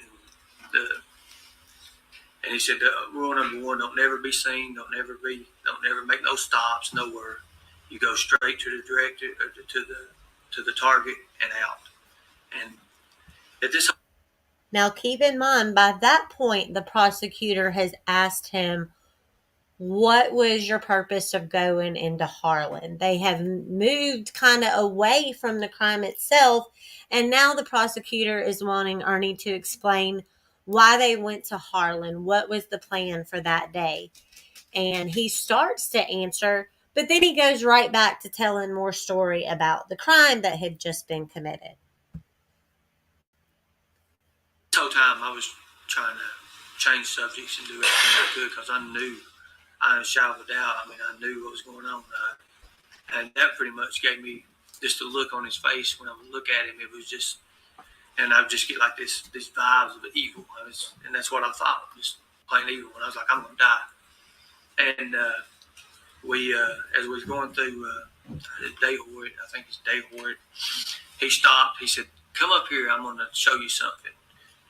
And he said, rule number one: don't never be seen, don't never make no stops nowhere. You go straight to the director, to the target and out. And at this. Now, keep in mind, by that point, the prosecutor has asked him, what was your purpose of going into Harlan? They have moved kind of away from the crime itself, and now the prosecutor is wanting Ernie to explain why they went to Harlan. What was the plan for that day? And he starts to answer, But then he goes right back to telling more story about the crime that had just been committed. This whole time I was trying to change subjects and do everything I could because I knew, I was shy of a doubt. I mean, I knew what was going on. And that pretty much gave me just a look on his face when I would look at him. It was just, and I would just get like these vibes of evil. And that's what I thought, just plain evil. And I was like, I'm going to die. And as we was going through Dayhort, I think it's Dayhort, he stopped. He said, come up here. I'm going to show you something.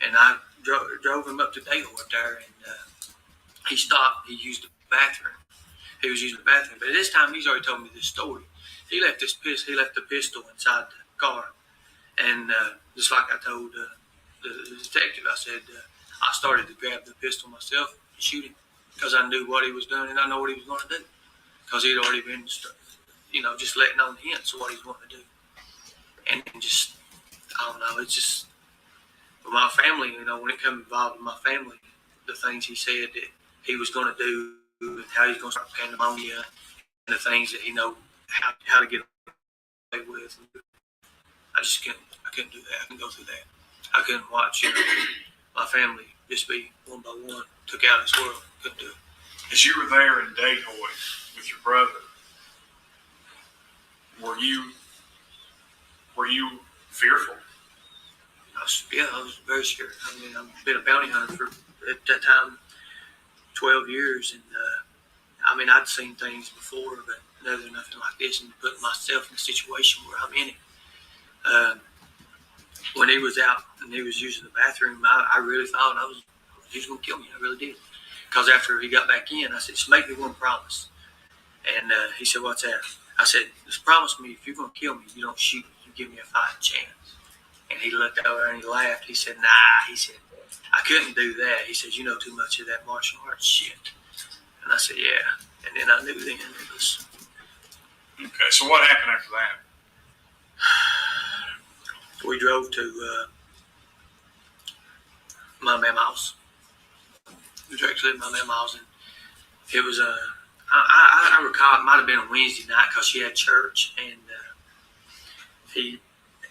And I drove him up to Dayhort there, and he stopped. He used the bathroom. He was using the bathroom. But at this time, he's already told me this story. He left the pistol inside the car. And just like I told the detective, I said, I started to grab the pistol myself and shoot him because I knew what he was doing and I know what he was going to do because he'd already been, just letting on hints of what he was going to do. And just, I don't know, it's just, with my family, when it comes involved with my family, the things he said that he was going to do and how he's going to start pandemonium and the things that he know how to get away with. I couldn't do that. I couldn't go through that. I couldn't watch my family just be one by one took out of this world. Couldn't do it. As you were there in Dayhort with your brother, were you fearful? I was very scared. I mean, I've been a bounty hunter for, at that time, 12 years. And, I'd seen things before, but nothing like this. And put myself in a situation where I'm in it. When he was out and he was using the bathroom, I really thought he was going to kill me. I really did. Because after he got back in, I said, just make me one promise. And he said, what's that? I said, just promise me if you're going to kill me, you don't shoot. You give me a fighting chance. And he looked over and he laughed. He said, nah. He said, I couldn't do that. He said, you know too much of that martial arts shit. And I said, yeah. And then I knew then it was. Okay, so what happened after that? We drove to my mama's house. We drove to my mama's house, and it was I recall it might have been a Wednesday night because she had church, and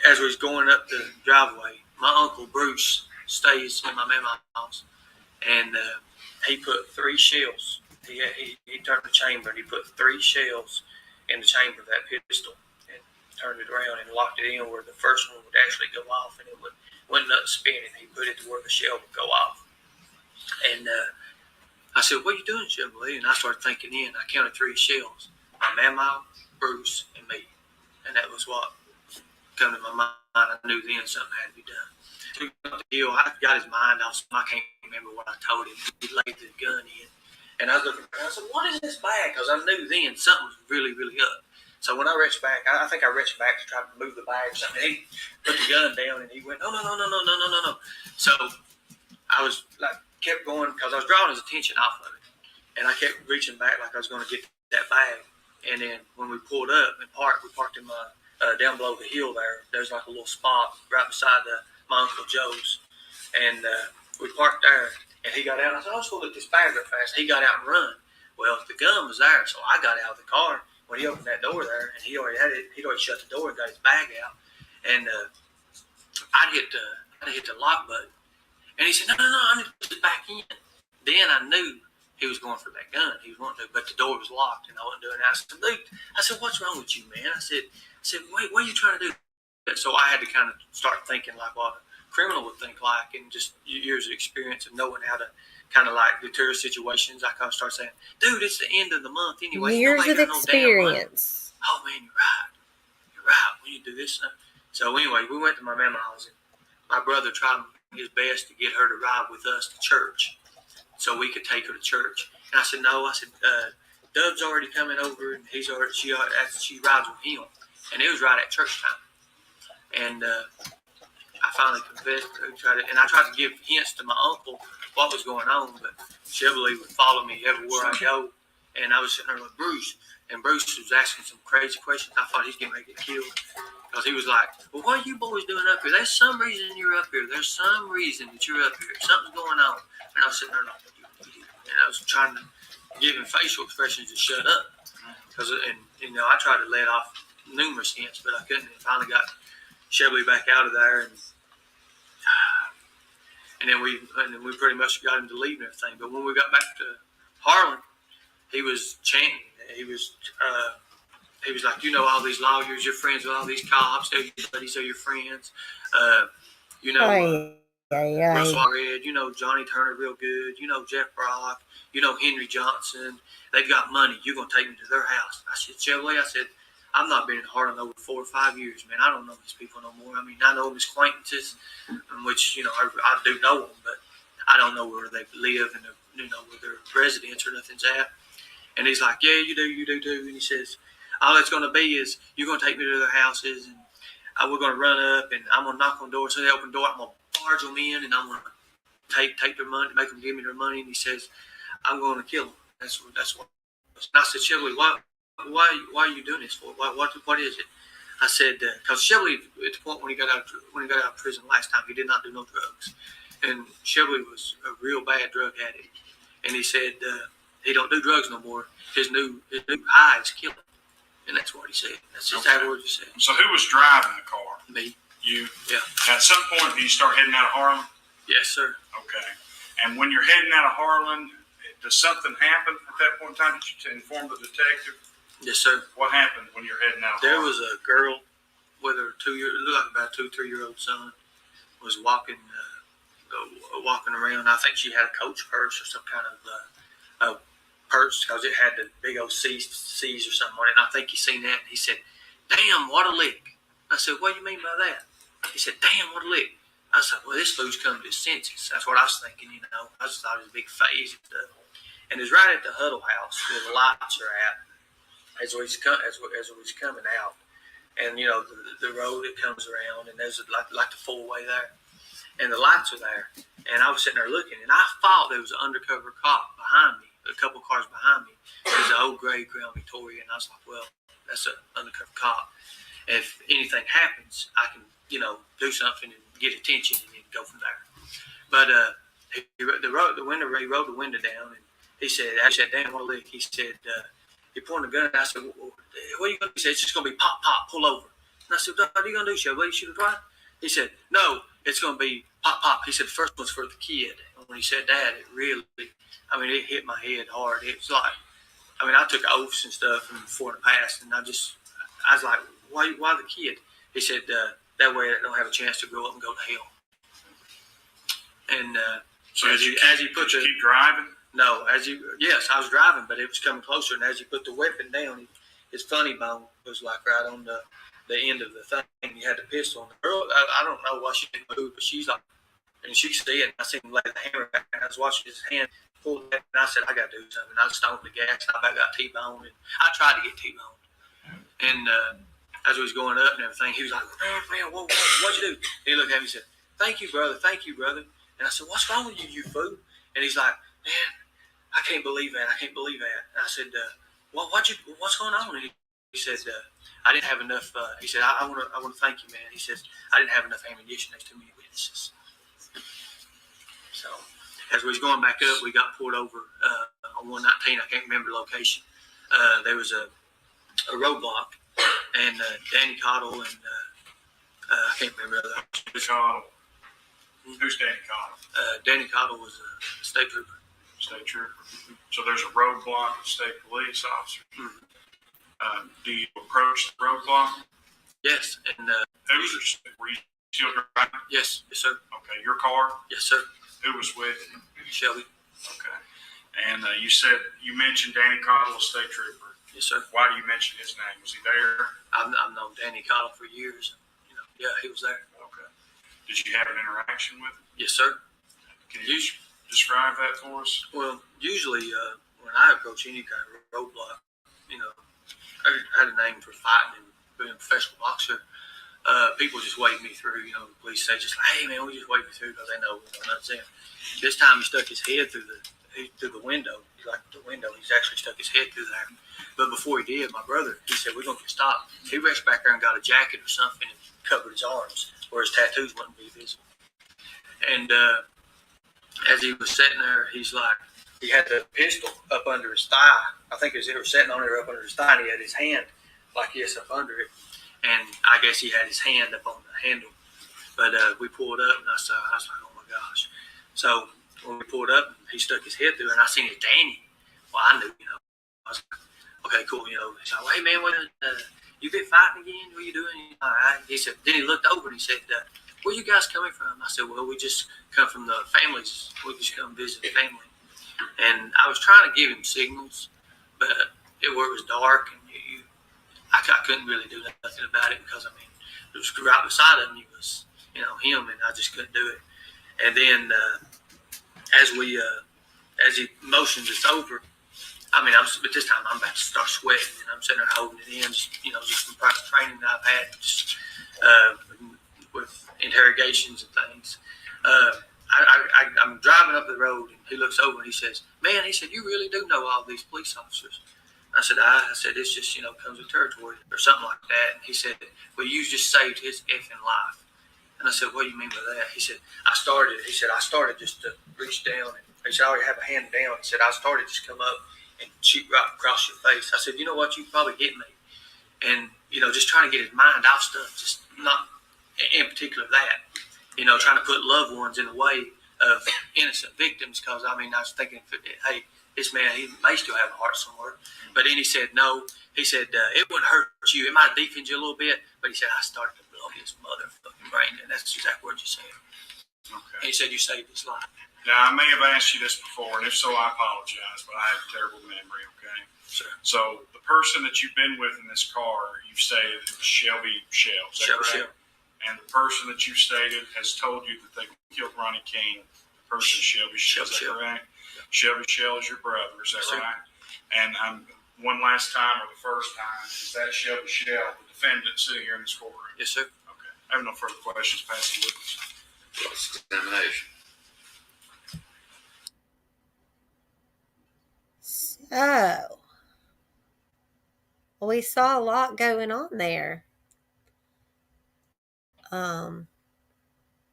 as we was going up the driveway, my uncle Bruce stays in my mama's house, and he put 3 shells. He turned the chamber and he put 3 shells in the chamber of that pistol. Turned it around and locked it in where the first one would actually go off, and it wouldn't let it spin. He put it to where the shell would go off. And I said, what are you doing, Shelby? And I started thinking I counted 3 shells. My mama, Bruce, and me. And that was what come to my mind. I knew then something had to be done. So I got his mind off, so I can't remember what I told him. He laid the gun in. And I was looking around, I said, what is this bag? Because I knew then something was really, really up. So when I reached back, I think I reached back to try to move the bag or something. He put the gun down and he went, no. So I was like, kept going because I was drawing his attention off of it. And I kept reaching back like I was going to get that bag. And then when we pulled up and parked, we parked in my, down below the hill there. There's like a little spot right beside my Uncle Joe's. And we parked there and he got out. And I said, let's go look this bag real fast. He got out and run. Well, the gun was there. So I got out of the car. When he opened that door there, and he already shut the door and got his bag out, and I'd hit the lock button, and he said, no, I need to put it back in. Then I knew he was going for that gun. He was wanting to, but the door was locked, and I wasn't doing it. I said, Luke, what's wrong with you, man? I said, wait, what are you trying to do? So I had to kind of start thinking like what a criminal would think like, and just years of experience of knowing how to kind of like deter situations. I kind of start saying, dude, it's the end of the month anyway. Years of experience. Oh, man, you're right. We need to do this stuff. So anyway, we went to my mama's house, and my brother tried his best to get her to ride with us to church so we could take her to church. And I said, no. I said, Dove's already coming over, and she rides with him. And it was right at church time. And I finally confessed. I tried to give hints to my uncle what was going on, but Shelby would follow me everywhere I go. And I was sitting there with Bruce, and Bruce was asking some crazy questions. I thought he's getting ready to get killed because he was like, well, what are you boys doing up here? There's some reason you're up here. There's some reason that you're up here. Something's going on. And I was sitting there like, and I was trying to give him facial expressions to shut up. because I tried to let off numerous hints, but I couldn't. And finally got Shelby back out of there, and then we pretty much got him to leave and everything. But when we got back to Harlan, he was chanting. He was like, all these lawyers, you're friends with all these cops, they're your buddies, they're your friends. Russell Red, Johnny Turner real good, Jeff Brock, Henry Johnson. They've got money. You're going to take me to their house. I said, Chevrolet, I've not been in Harlan over 4 or 5 years, man. I don't know these people no more. I mean, I know them as acquaintances, which, I do know them, but I don't know where they live and, where their residence or nothing's at. And he's like, yeah, you do too. And he says, all it's going to be is you're going to take me to their houses, and we're going to run up, and I'm going to knock on doors. So they open the door, I'm going to barge them in, and I'm going to take their money, make them give me their money. And he says, I'm going to kill them. That's what. And I said, Shelby, why are you doing this for? What is it? I said, because Shelby, at the point when he got out of prison last time, he did not do no drugs, and Shelby was a real bad drug addict. And he said he don't do drugs no more. His new high is killing. And that's what he said. That's exactly what he said. So who was driving the car? Me. You? Yeah. At some point, do you start heading out of Harlan? Yes, sir. Okay. And when you're heading out of Harlan, does something happen at that point in time? Did you inform the detective? Yes, sir. What happened when you're heading out of There Harlan? was a girl with her looked like about 2-3-year-old son, was walking around. I think she had a Coach purse or some kind of purse, because it had the big old C's or something on it. And I think he seen that, and he said, damn, what a lick. I said, what do you mean by that? He said, damn, what a lick. I said, well, this fool's come to his senses. That's what I was thinking, I just thought it was a big phase and stuff. And it's right at the huddle house where the lights are at as he's coming out. And, the road that comes around, and there's like the four-way there. And the lights are there. And I was sitting there looking, and I thought there was an undercover cop behind me, a couple cars behind me. There's an old gray Crown Victoria, and I was like, well, that's an undercover cop. If anything happens, I can, do something and get attention and then go from there. But he rolled the window down, and he said, damn, what a lick. He said, he pointed a gun, and I said, well, what are you going to do? He said, it's just going to be pop, pop, pull over. And I said, what are you going to do, Shelby? You shoot it right? He said, no, it's going to be pop, pop. He said, the first one's for the kid. And when he said that, it hit my head hard. It was like, I took oaths and stuff before in the past, and I was like, why the kid? He said, that way I don't have a chance to grow up and go to hell. And so as you keep driving? No, yes, I was driving, but it was coming closer, and as he put the weapon down, his funny bone was like right on the end of the thing. He had the pistol on the girl. I don't know why she didn't move, but she's like, and she could see it, and I seen him lay the hammer back, and I was watching his hand pull back, and I said, I got to do something. I stoned the gas, and I got T-boned, and I tried to get T-boned. And as we was going up and everything, he was like, man, what'd you do? And he looked at me and said, thank you, brother. And I said, what's wrong with you, you fool? And he's like, man, I can't believe that. And I said, well, what's going on? And he said, I didn't have enough. He said, I want to thank you, man. He says, I didn't have enough ammunition. There's too many witnesses. So as we was going back up, we got pulled over on 119. I can't remember the location. There was a roadblock, and Danny Cottle and I can't remember the other. Cottle. Who's Danny Cottle? Danny Cottle was a state trooper. State trooper. So there's a roadblock with state police officer. Mm-hmm. Do you approach the roadblock? Yes. And were you still driving? Yes, sir. Okay, your car? Yes, sir. Who was with you? Shelby. Okay. And you mentioned Danny Cottle, a state trooper. Yes, sir. Why do you mention his name? Was he there? I've known Danny Cottle for years. Yeah, he was there. Okay. Did you have an interaction with him? Yes, sir. Can you describe that for us? Well, usually when I approach any kind of roadblock, I had a name for fighting and being a professional boxer. People just wave me through. The police say just like, hey man, we just wave you through because they know what I'm saying. This time he stuck his head through the window. He's actually stuck his head through there. But before he did, my brother, he said, we're going to get stopped. He reached back there and got a jacket or something and covered his arms where his tattoos wouldn't be visible. And as he was sitting there, he's like, he had the pistol up under his thigh. I think it was sitting on there up under his thigh, and he had his hand like this up under it. And I guess he had his hand up on the handle. But we pulled up, and I was like, oh my gosh. So when we pulled up, he stuck his head through, and I seen his Danny. Well, I knew, I was like, okay, cool, So, hey man, you been fighting again? What are you doing? He said. Then he looked over and he said, where you guys coming from? I said, well, we just come from the families. We just come visit the family. And I was trying to give him signals, but it was dark, and I couldn't really do nothing about it because it was right beside him. He was, him, and I just couldn't do it. And then as he motions us over, but this time I'm about to start sweating, and I'm sitting there holding it in, just from private training that I've had, just with interrogations and things. I'm driving up the road, and he looks over and he says, "Man," he said, "you really do know all these police officers." I said, "It's just, comes with territory," or something like that. And he said, "Well, you just saved his effing life." And I said, "What do you mean by that?" He said, I started just to reach down, and he said, I already have a hand down. He said, I started just come up and shoot right across your face. I said, you know what, you probably hit me. And, just trying to get his mind off stuff, just not in particular that, trying to put loved ones in the way of innocent victims. Because, I was thinking, hey, this man, he may still have a heart somewhere. But then he said, no. He said, it wouldn't hurt you. It might deepen you a little bit. But he said, I started to blow his motherfucking brain. And that's the exact words you said. Okay. And he said, you saved his life. Now, I may have asked you this before, and if so, I apologize, but I have a terrible memory, okay? Sure. So, the person that you've been with in this car, you've stated it was Shelby Shell. Is that correct? And the person that you've stated has told you that they killed Ronnie King, the person Shelby Shell. Is that correct? Yeah. Shelby Shell is your brother, is that right? And one last time, or the first time, is that Shelby Shell, the defendant sitting here in this courtroom? Yes, sir. Okay. I have no further questions. Pass the witness. Cross-examination. So, we saw a lot going on there.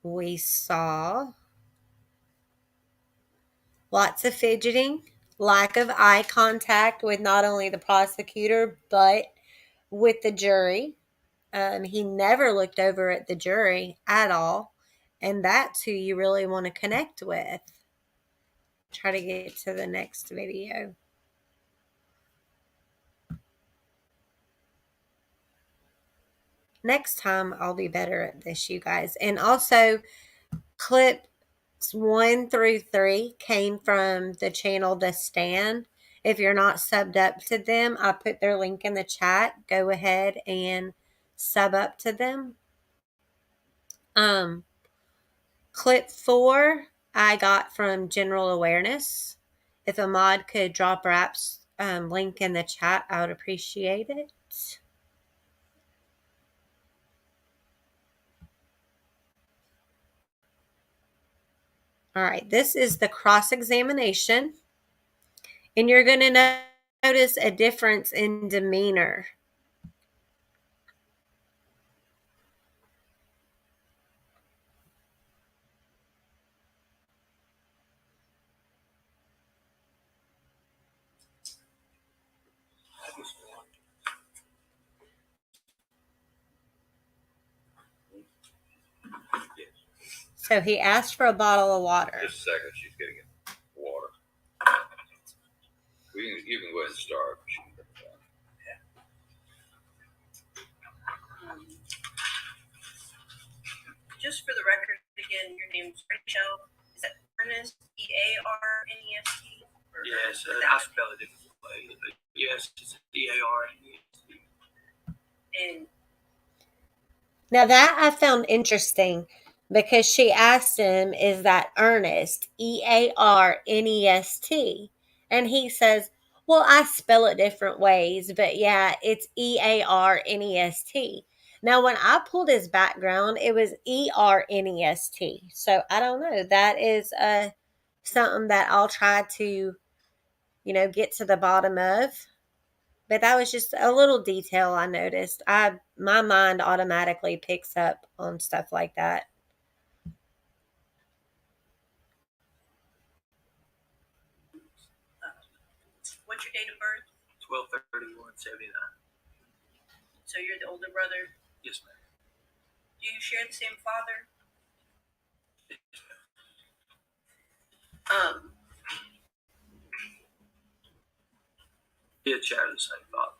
We saw lots of fidgeting, lack of eye contact with not only the prosecutor, but with the jury. He never looked over at the jury at all. And that's who you really want to connect with. Try to get to the next video. Next time, I'll be better at this, you guys. And also, clips 1 through 3 came from the channel The Stand. If you're not subbed up to them, I put their link in the chat. Go ahead and sub up to them. Clip 4 I got from General Awareness. If Ahmad could drop Rap's link in the chat, I would appreciate it. All right, this is the cross-examination, and you're going to notice a difference in demeanor. So he asked for a bottle of water. Just a second, she's getting water. You can go ahead and start. Just for the record, again, your name's Rachel. Is that Ernest? Earnest? Yes, I spell it different way. But yes, it's Earnest. And now that I found interesting because she asked him, is that Ernest? Earnest. And he says, well, I spell it different ways, but yeah, it's Earnest. Now, when I pulled his background, it was Ernest. So I don't know. That is something that I'll try to, get to the bottom of. But that was just a little detail I noticed. My mind automatically picks up on stuff like that. 12/31/79. So you're the older brother. Yes, ma'am. Do you share the same father? He had shared the same father.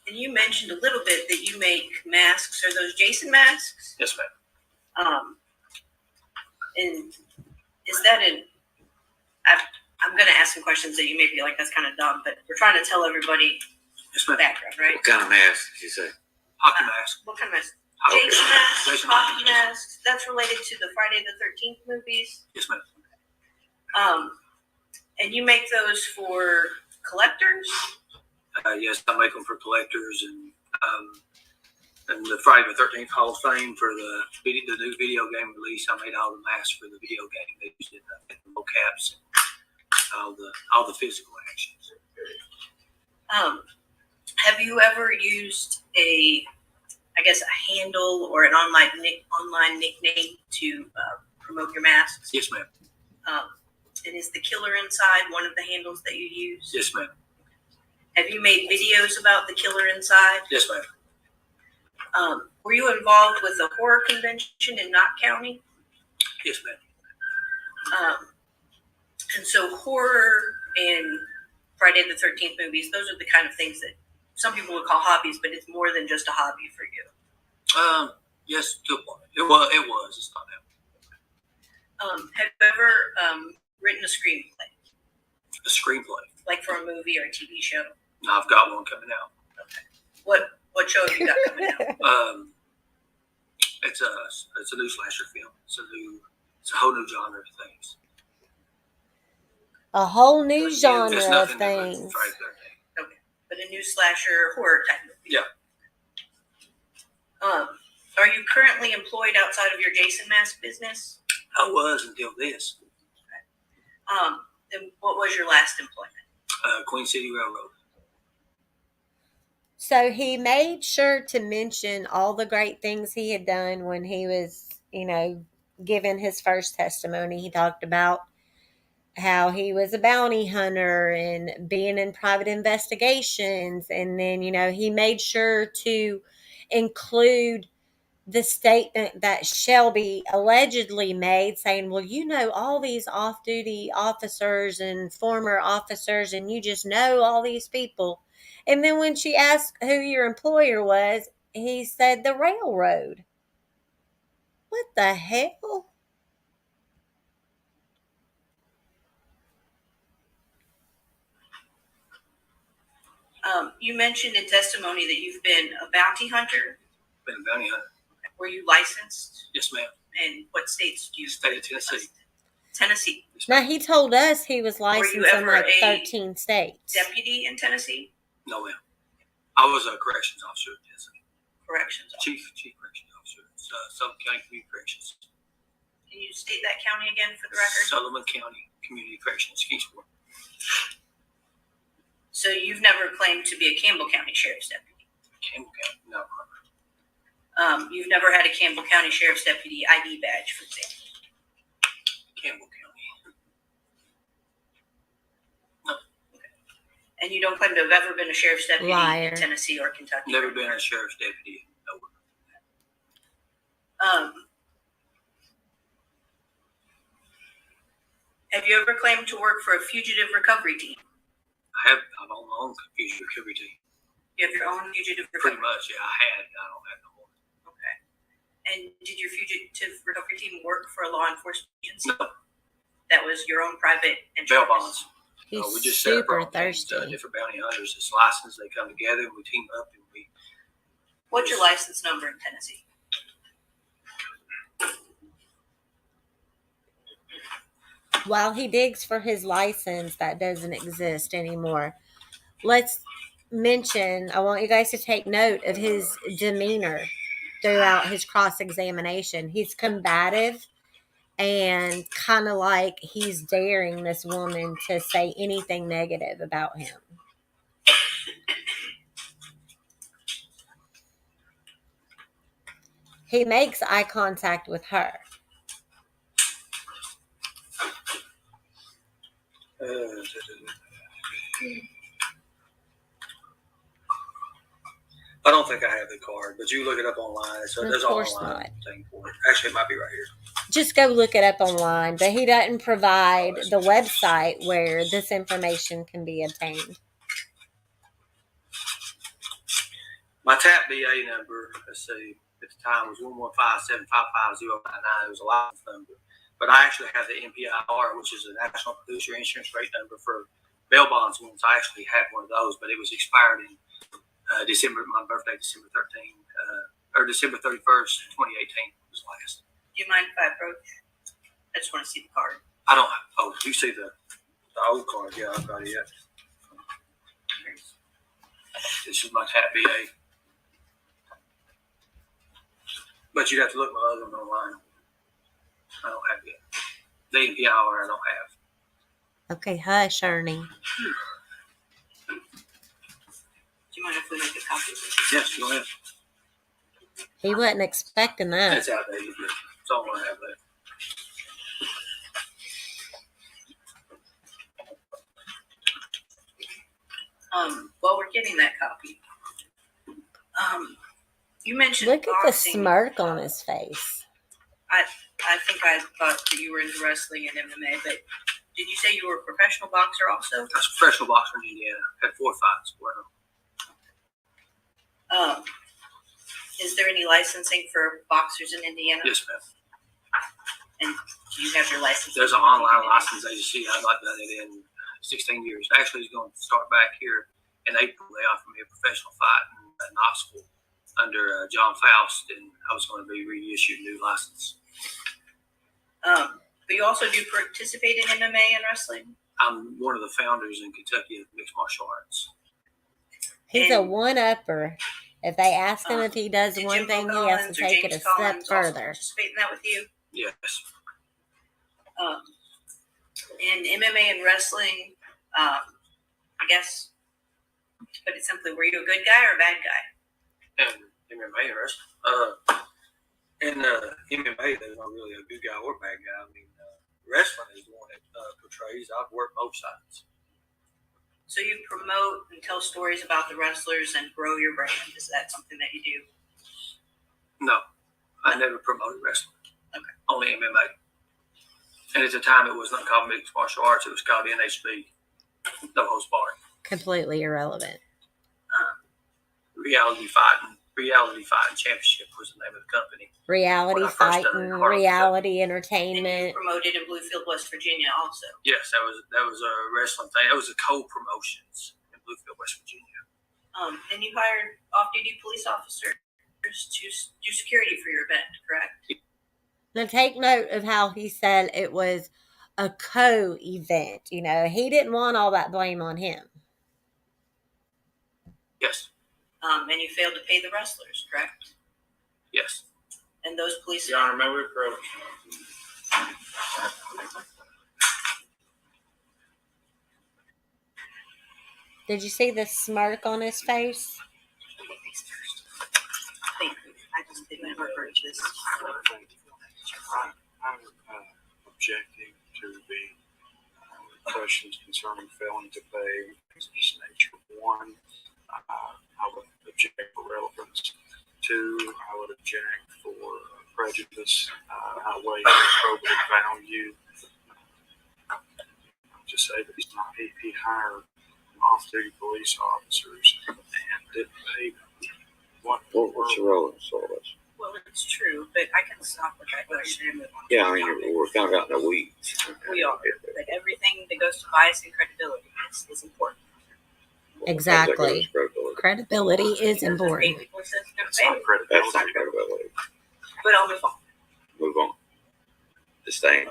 And you mentioned a little bit that you make masks. Are those Jason masks? Yes, ma'am. And is that I'm going to ask some questions that you may be like, that's kind of dumb, but we're trying to tell everybody Yes, the ma'am. background, right? What kind of mask did you say? Hockey mask. What kind of masks? Hockey Jason masks, Jason hockey masks. That's related to the Friday the 13th movies. Yes, ma'am. And you make those for collectors? Yes, I make them for collectors and the Friday the 13th Hall of Fame for the new video game release. I made all the masks for the video game. They used it in the mocaps and all the physical actions. Have you ever used a handle or an online nickname to promote your masks? Yes, ma'am. And is the killer inside one of the handles that you use? Yes, ma'am. Have you made videos about the killer inside? Yes, ma'am. Were you involved with a horror convention in Knott County? Yes, ma'am. And so horror and Friday the 13th movies, those are the kind of things that some people would call hobbies, but it's more than just a hobby for you. Yes, good point. It was. It's not now. Have you ever written a screenplay? A screenplay. Like for a movie or a TV show? No, I've got one coming out. Okay. What show have you got coming out? It's a new slasher film. It's a whole new genre of things. A whole new It's genre of nothing to do with things. Friday the 13th. Okay. But a new slasher horror type movie. Yeah. Are you currently employed outside of your Jason mask business? I was until this. Then what was your last employment? Queen City Railroad. So he made sure to mention all the great things he had done when he was, giving his first testimony. He talked about how he was a bounty hunter and being in private investigations. And then, he made sure to include the statement that Shelby allegedly made saying, well, all these off-duty officers and former officers, and you just know all these people. And then when she asked who your employer was, he said the railroad. What the hell? You mentioned in testimony that you've been a bounty hunter. Been a bounty hunter. Were you licensed? Yes, ma'am. And what states do you? State of Tennessee. Tennessee. Yes, Now, ma'am. he told us he was licensed in like 13 states. Deputy in Tennessee? No, ma'am. I was a corrections officer in Tennessee. Corrections officer. Chief corrections officer. Sullivan County Community Corrections. Can you state that county again for the record? Sullivan County Community Corrections, Kingsport. So you've never claimed to be a Campbell County Sheriff's Deputy? Campbell County, no. You've never had a Campbell County Sheriff's Deputy ID badge, for example? Campbell County. No. Okay. And you don't claim to have ever been a Sheriff's Deputy Liar. in Tennessee or Kentucky? Never been a Sheriff's Deputy. Nowhere. Have you ever claimed to work for a fugitive recovery team? I've owned my own fugitive recovery team. You have your own fugitive Pretty recovery? much, yeah. I don't have no more. Okay. And did your fugitive recovery team work for a law enforcement agency? No. That was your own private Bail enterprise? bonds. He's We just set up our super own things, thirsty. different bounty hunters. It's licensed. They come together and we team up and we. What's your license number in Tennessee? While he digs for his license, that doesn't exist anymore. Let's mention, I want you guys to take note of his demeanor throughout his cross-examination. He's combative and kind of like he's daring this woman to say anything negative about him. He makes eye contact with her. I don't think I have the card, but you look it up online. So there's an online thing for it. Actually, it might be right here. Just go look it up online, but he doesn't provide the website where this information can be obtained. My TAP BA number, let's see, at the time was 115-755-099. It was a license number. But I actually have the NPIR, which is a National Producer Insurance Rate number for bail bonds ones. I actually had one of those, but it was expired in December, my birthday, December 13th, or December 31st, 2018 was last. Do you mind if I approach? I just want to see the card. I don't, oh, you see the old card? Yeah, I've got it yet. This is my TAP BA. But you'd have to look my other one online. I don't have it. The NPIR I don't have. Okay, hush, Ernie. Do you mind if we make a copy of this? Yes, go ahead. He wasn't expecting that. It's outdated, but it's all I have left. While we're getting that copy, you mentioned Look at the boxing. smirk on his face. I think I thought that you were into wrestling and MMA, but did you say you were a professional boxer also? I was a professional boxer in Indiana. Had 4 fights. Is there any licensing for boxers in Indiana? Yes, ma'am. And do you have your license? There's an online license agency. I've not done it in 16 years. Actually, it's going to start back here in April. They offered me a professional fight in Knoxville under John Faust, and I was going to be reissued a new license. But you also do participate in MMA and wrestling? I'm one of the founders in Kentucky of mixed martial arts. He's a one-upper. If they ask him if he does one thing, he has to take it a step further. Participate in that with you? Yes. In MMA and wrestling, I guess, to put it simply, were you a good guy or a bad guy? And MMA and wrestling. In MMA, there's not really a good guy or a bad guy. I mean, wrestling is the one that portrays. I've worked both sides. So you promote and tell stories about the wrestlers and grow your brand. Is that something that you do? No, I never promoted wrestling. Okay. Only MMA. And at the time, it was not called mixed martial arts. It was called NHB. No holds barred. Completely irrelevant. Reality Fighting Championship was the name of the company. Reality fighting, reality entertainment. And you promoted in Bluefield, West Virginia also. Yes, that was a wrestling thing. That was a co-promotions in Bluefield, West Virginia. And you hired off-duty police officers to do security for your event, correct? Now take note of how he said it was a co-event. You know, he didn't want all that blame on him. Yes. And you failed to pay the wrestlers, correct? Yes. And those police... Your Honor, may we approach? Did you see the smirk on his face? Thank you. I just didn't refer to this. I'm objecting to the questions concerning failing to pay this nature. 1, I would object for relevance. 2, I would object for prejudice, outweighing probative value. Just say that he hired off-duty police officers and didn't pay them. What's the relevance of this? Well, it's true, but I can stop with that question and move on. Yeah, I mean, we're kind of out in the weeds. We are, but everything that goes to bias and credibility is important. Exactly. Credibility is important. That's not credibility. But I'll move on. Move on. Disdain.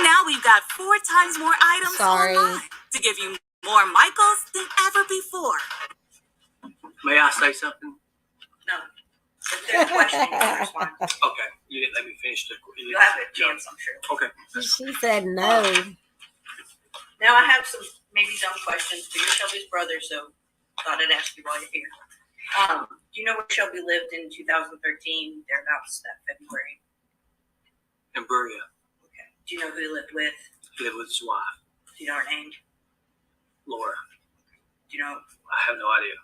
Now we've got 4 times more items online to give you more Michaels than ever before. May I say something? No. If there's a question, you can respond. Okay. You didn't let me finish the question. You'll have a chance, I'm sure. Okay. She said no. Now I have some maybe dumb questions, but you're Shelby's brother, so I thought I'd ask you while you're here. Do Do you know where Shelby lived in 2013, thereabouts that February? In Berea. Okay. Do you know who he lived with? He lived with his wife, Do you know her name? Laura. Do you know? I have no idea.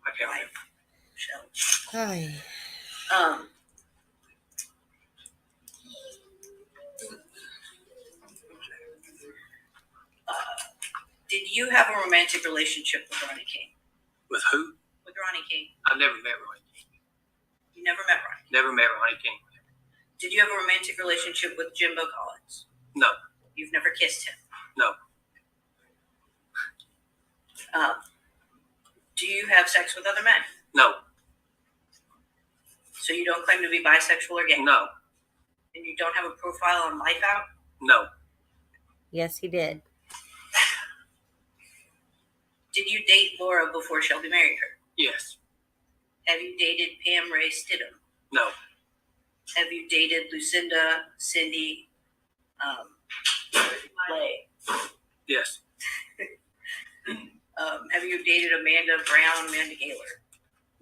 I can't remember. Shelby. Hi. Did you have a romantic relationship with Ronnie King? With who? With Ronnie King. I've never met Ronnie King. You never met Ronnie? Never met Ronnie King. Did you have a romantic relationship with Jimbo Collins? No. You've never kissed him? No. Do you have sex with other men? No. So you don't claim to be bisexual or gay? No. And you don't have a profile on Life Out? No. Yes, he did. Did you date Laura before Shelby married her? Yes. Have you dated Pam Ray Stidham? No. Have you dated Lucinda, Cindy, Lay? Yes. Have you dated Amanda Brown, Amanda Gaylor?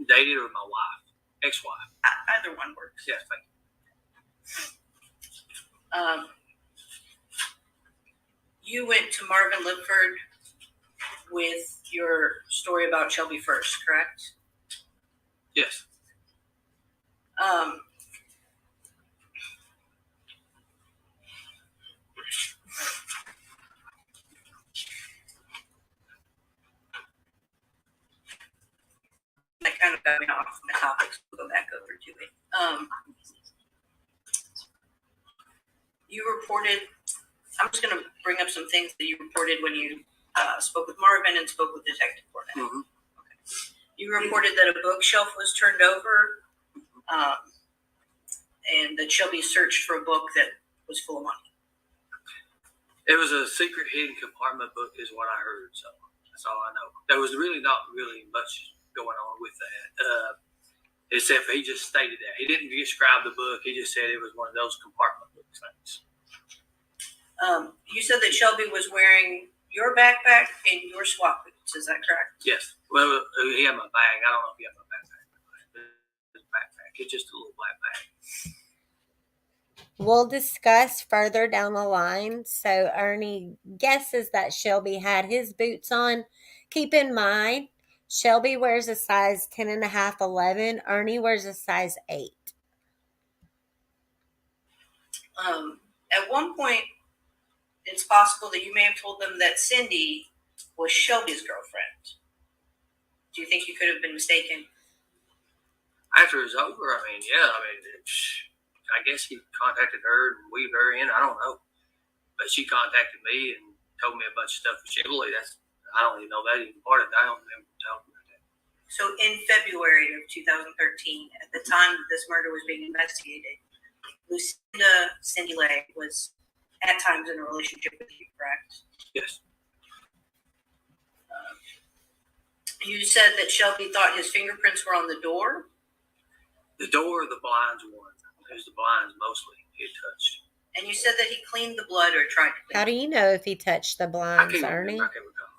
Dated or my wife? Ex-wife? Either one works. Yes, thank you. You went to Marvin Lipford with your story about Shelby first, correct? Yes. That kind of got me off my topic, so we'll go back over to it. You reported, I'm just going to bring up some things that you reported when you spoke with Marvin and spoke with Detective Cornett. Mm-hmm. Okay. You reported that a bookshelf was turned over and that Shelby searched for a book that was full of money. It was a secret hidden compartment book is what I heard, so that's all I know. There was not really much going on with that, except he just stated that. He didn't describe the book, he just said it was one of those compartment book things. You said that Shelby was wearing your backpack and your SWAT boots, is that correct? Yes. Well, he had my bag. I don't know if he had my backpack. His backpack. It's just a little black bag. We'll discuss further down the line. So Ernie guesses that Shelby had his boots on. Keep in mind, Shelby wears a size 10.5, 11. Ernie wears a size 8. At one point, it's possible that you may have told them that Cindy was Shelby's girlfriend. Do you think you could have been mistaken? After it was over, I guess he contacted her and weaved her in. I don't know. But she contacted me and told me a bunch of stuff with Chevrolet. I don't even know that even part of it. I don't remember telling her that. So in February of 2013, at the time that this murder was being investigated, Lucinda Cindy Lay was at times in a relationship with you, correct? Yes. You said that Shelby thought his fingerprints were on the door? The door or the blinds one. It was the blinds mostly he had touched. And you said that he cleaned the blood or tried to clean How do you know if he touched the blinds, I Ernie? can't recall.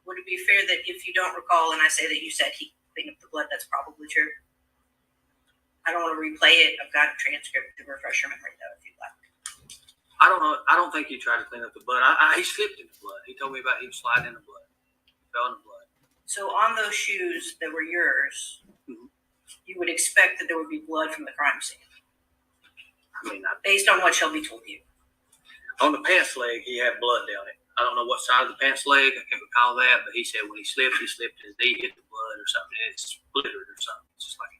Would it be fair that if you don't recall and I say that you said he cleaned up the blood, that's probably true? I don't want to replay it. I've got a transcript to refresh your memory, though, if you'd like. I don't know. I don't think he tried to clean up the blood. He slipped in the blood. He told me about him sliding in the blood. He fell in the blood. So on those shoes that were yours, you would expect that there would be blood from the crime scene. Based on what Shelby told you. On the pants leg, he had blood down it. I don't know what side of the pants leg. I can't recall that, but he said when he slipped and his knee hit the blood or something, and it splintered or something. It's just like.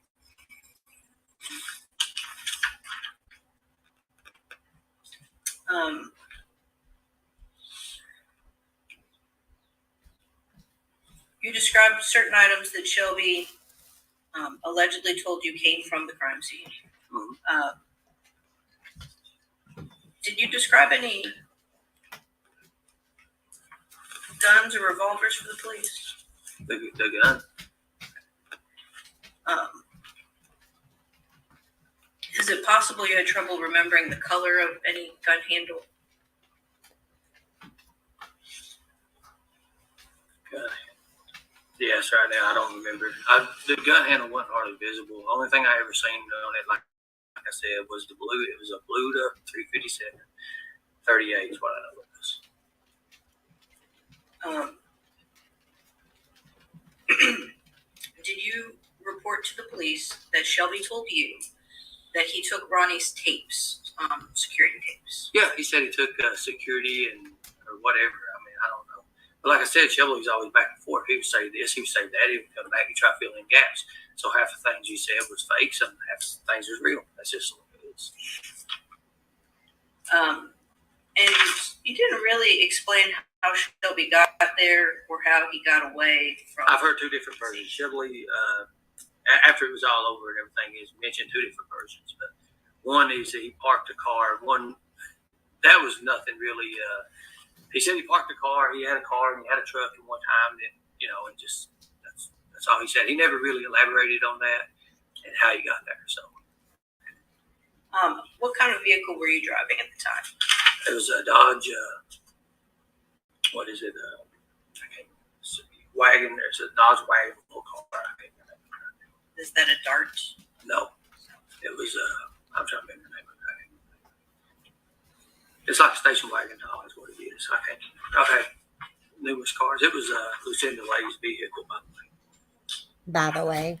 You described certain items that Shelby allegedly told you came from the crime scene. Mm-hmm. Did you describe any guns or revolvers for the police? The gun. Is it possible you had trouble remembering the color of any gun handle? Gun. Yes. honest right now, I don't remember. The gun handle wasn't hardly visible. The only thing I ever seen on it, like I said, was the blue. It was a Bluta 357. 38 is what I know it was. Did you report to the police that Shelby told you that he took Ronnie's tapes, security tapes? Yeah, he said he took security or whatever. I mean, I don't know. But like I said, Shelby was always back and forth. He would say this, he would say that. He would come back and try to fill in gaps. So half the things you said was fake, some half the things was real. That's just what it is. And you didn't really explain how Shelby got there or how he got away from. I've heard two different versions. Shelby, after it was all over and everything, is mentioned two different versions. But one is that he parked a car. One, that was nothing really. He said he parked a car. He had a car and he had a truck at one time. And and just that's all he said. He never really elaborated on that and how he got there. So, what kind of vehicle were you driving at the time? It was a Dodge. What is it? Wagon. There's a Dodge wagon full car. Is that a Dart? No, it was. I'm trying to remember the name of it. It's like a station wagon. Dog is what it is. I've had numerous cars. It was Lucinda Lay's vehicle, By the way,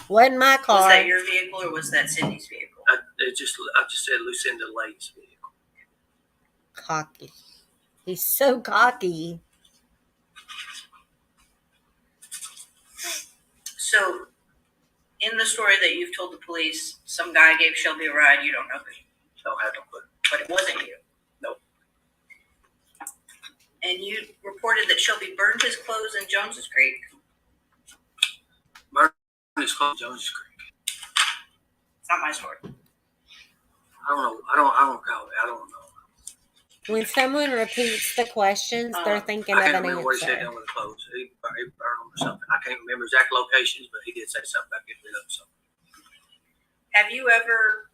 wasn't my car. Was that your vehicle or was that Cindy's vehicle? I just said Lucinda Lay's vehicle. Cocky. He's so cocky. So, in the story that you've told the police, some guy gave Shelby a ride. You don't know who. Don't have no clue. But it wasn't you. Nope. And you reported that Shelby burned his clothes in Jones's Creek. Burned his clothes in Jones's Creek. It's not my story. I don't know. I don't call it. I don't know. When someone repeats the questions, they're thinking of I can't an remember what he said answer. down with the clothes. He burned them or something. I can't remember exact locations, but he did say something about getting rid of something. Have you ever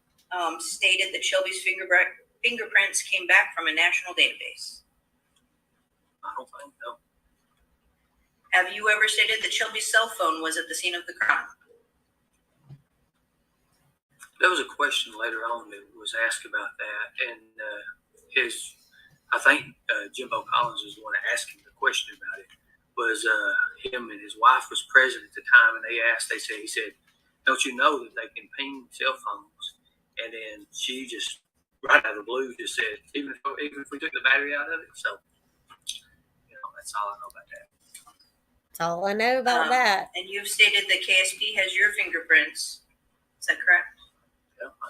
stated that Shelby's fingerprints came back from a national database? I don't think so. Have you ever stated that Shelby's cell phone was at the scene of the crime? There was a question later on that was asked about that, and I think Jimbo Collins was the one that asked him the question about it. Was him and his wife was present at the time, and he said, "Don't you know that they can ping cell phones?" And then she just right out of the blue just said, "Even if we took the battery out of it." So, that's all I know about that. That's all I know about that. And you've stated that KSP has your fingerprints. Is that correct?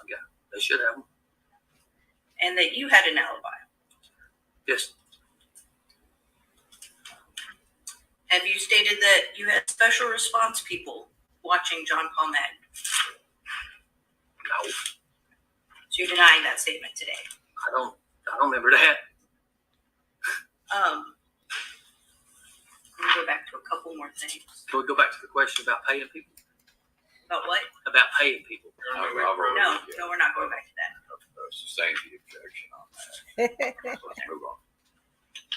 Yeah, they should have them. And that you had an alibi. Yes. Have you stated that you had special response people watching John Paul Madden? No. So you're denying that statement today? I don't remember that. Let me go back to a couple more things. Can we go back to the question about paying people? About what? About paying people. No, we're not going back to that. Sustain the objection on that. Let's move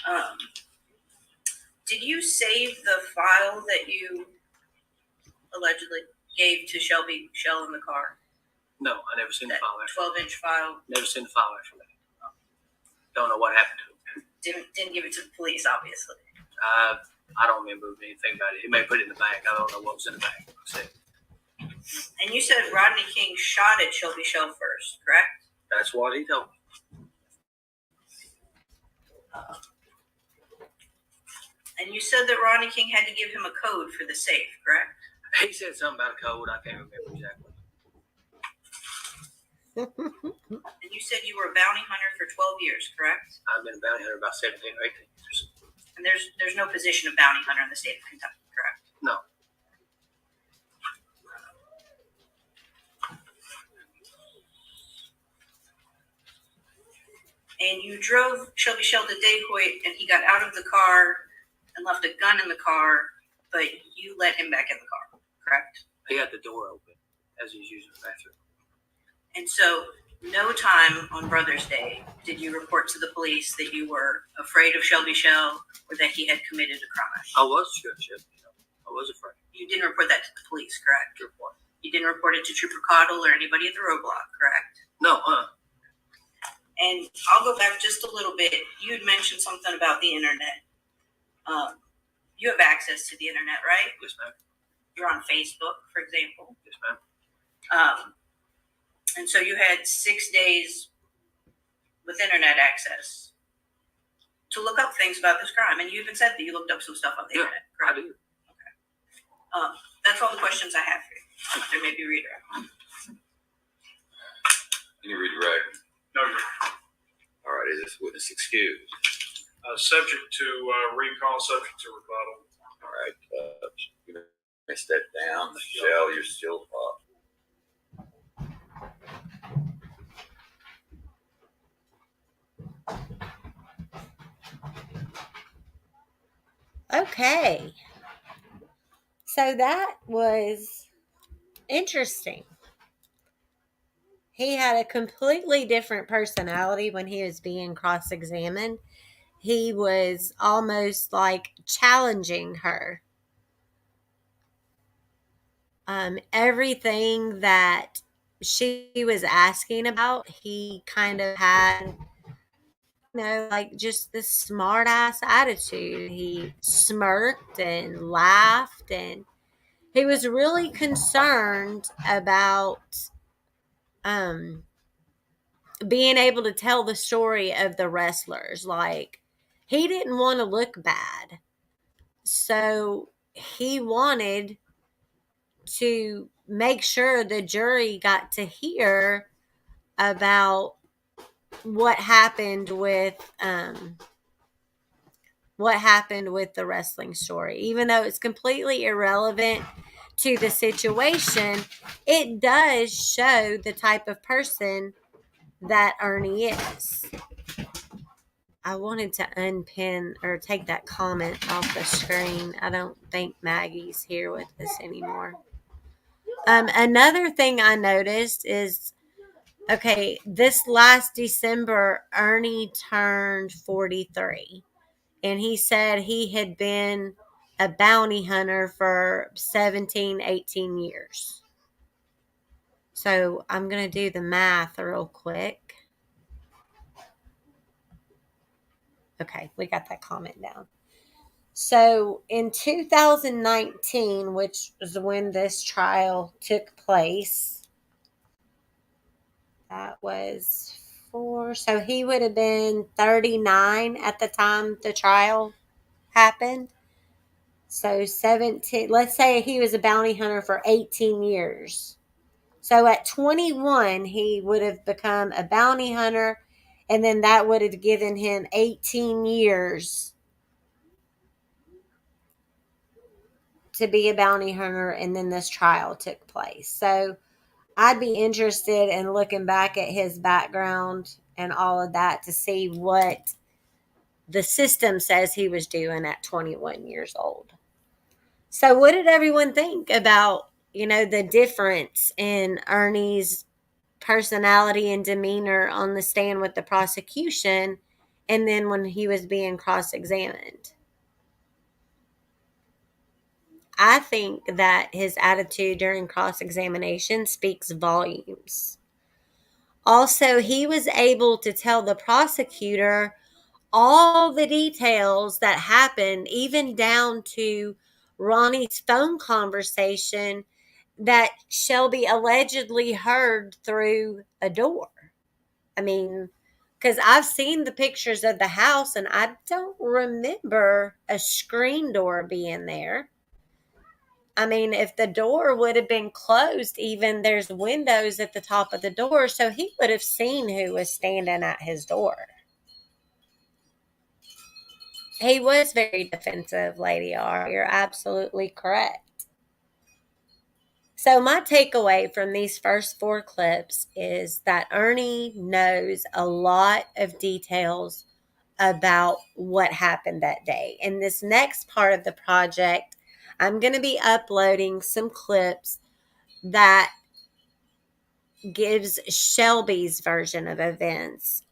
on. Did you save the file that you allegedly gave to Shelby Shell in the car? No, I never seen the That file after. 12-inch file? Never seen the file after that. Don't know what happened to it. Didn't give it to the police, obviously. I don't remember anything about it. He may put it in the bag. I don't know what was in the bag. And you said Rodney King shot at Shelby Shell first, correct? That's what he told me. And you said that Ronnie King had to give him a code for the safe, correct? He said something about a code. I can't remember exactly. And you said you were a bounty hunter for 12 years, correct? I've been a bounty hunter about 17 or 18 years. And there's no position of bounty hunter in the state of Kentucky, correct? No. And you drove Shelby Shell to Dehoyt, and he got out of the car and left a gun in the car, but you let him back in the car, correct? He had the door open as he was using the bathroom. And so, no time on Brothers' Day did you report to the police that you were afraid of Shelby Shell or that he had committed a crime. I was sure. I I was afraid. You didn't report that to the police, correct? Report. You didn't report it to Trooper Cottle or anybody at the roadblock, correct? No, And I'll go back just a little bit. You had mentioned something about the internet. You have access to the internet, right? Yes, ma'am. You're on Facebook, for example. Yes, ma'am. And so you had 6 days with internet access to look up things about this crime. And you even said that you looked up some stuff on the internet, I correct? do. That's all the questions I have for you. There may be redirect. Any redirect? No, Your All right, is this witness excused? subject to recall, subject to rebuttal. All right, you may step down. Michelle, you're still up. Okay. So that was interesting. He had a completely different personality when he was being cross-examined. He was almost like challenging her. Everything that she was asking about, he kind of had, like just this smart ass attitude. He smirked and laughed, and he was really concerned about being able to tell the story of the wrestlers. Like, he didn't want to look bad. So he wanted to make sure the jury got to hear about what happened with the wrestling story. Even though it's completely irrelevant to the situation, it does show the type of person that Ernie is. I wanted to unpin or take that comment off the screen. I don't think Maggie's here with us anymore. Another thing I noticed is, okay, this last December, Ernie turned 43. And he said he had been a bounty hunter for 17, 18 years. So I'm going to do the math real quick. Okay, we got that comment down. So in 2019, which was when this trial took place, that was so he would have been 39 at the time the trial happened. So 17, let's say he was a bounty hunter for 18 years. So at 21, he would have become a bounty hunter, and then that would have given him 18 years to be a bounty hunter, and then this trial took place. So I'd be interested in looking back at his background and all of that to see what the system says he was doing at 21 years old. So what did everyone think about, the difference in Ernie's personality and demeanor on the stand with the prosecution and then when he was being cross-examined? I think that his attitude during cross-examination speaks volumes. Also, he was able to tell the prosecutor all the details that happened, even down to Ronnie's phone conversation that Shelby allegedly heard through a door. I mean, because I've seen the pictures of the house and I don't remember a screen door being there. I mean, if the door would have been closed, even there's windows at the top of the door, so he would have seen who was standing at his door. He was very defensive, Lady R. You're absolutely correct. So my takeaway from these first 4 clips is that Ernie knows a lot of details about what happened that day. In this next part of the project, I'm going to be uploading some clips that gives Shelby's version of events.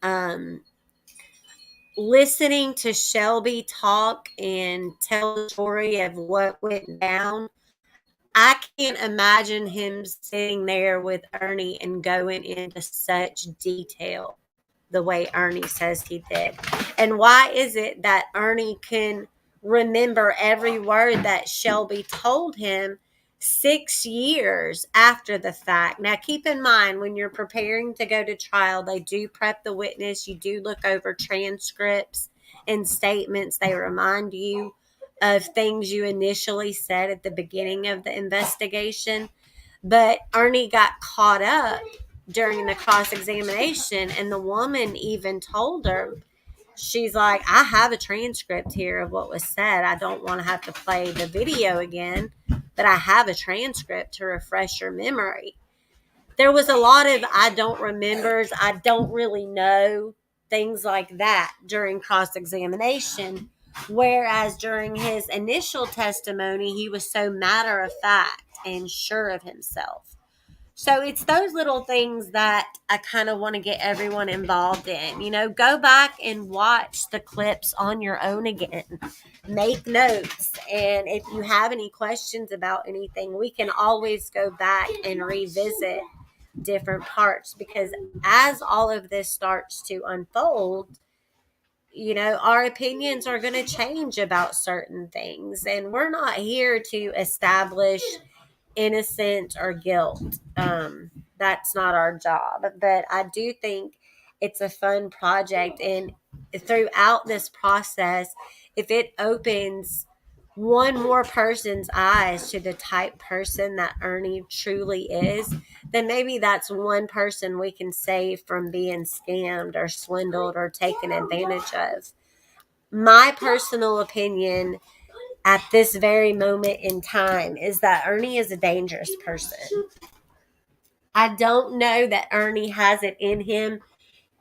listening to Shelby talk and tell the story of what went down, I can't imagine him sitting there with Ernie and going into such detail the way Ernie says he did. And why is it that Ernie can remember every word that Shelby told him 6 years after the fact? Now, keep in mind, when you're preparing to go to trial, they do prep the witness. You do look over transcripts and statements. They remind you of things you initially said at the beginning of the investigation. But Ernie got caught up during the cross examination, and the woman even told her, she's like, I have a transcript here of what was said. I don't want to have to play the video again, but I have a transcript to refresh your memory. There was a lot of I don't remembers, I don't really know, things like that during cross examination. Whereas during his initial testimony, he was so matter of fact and sure of himself. So it's those little things that I kind of want to get everyone involved in. You know, go back and watch the clips on your own again. Make notes. And if you have any questions about anything, we can always go back and revisit different parts, because as all of this starts to unfold, you know, our opinions are going to change about certain things. And we're not here to establish innocence or guilt. That's not our job. But I do think it's a fun project. And throughout this process, if it opens one more person's eyes to the type person that Ernie truly is, then maybe that's one person we can save from being scammed or swindled or taken advantage of. My personal opinion at this very moment in time is that Ernie is a dangerous person. I don't know that Ernie has it in him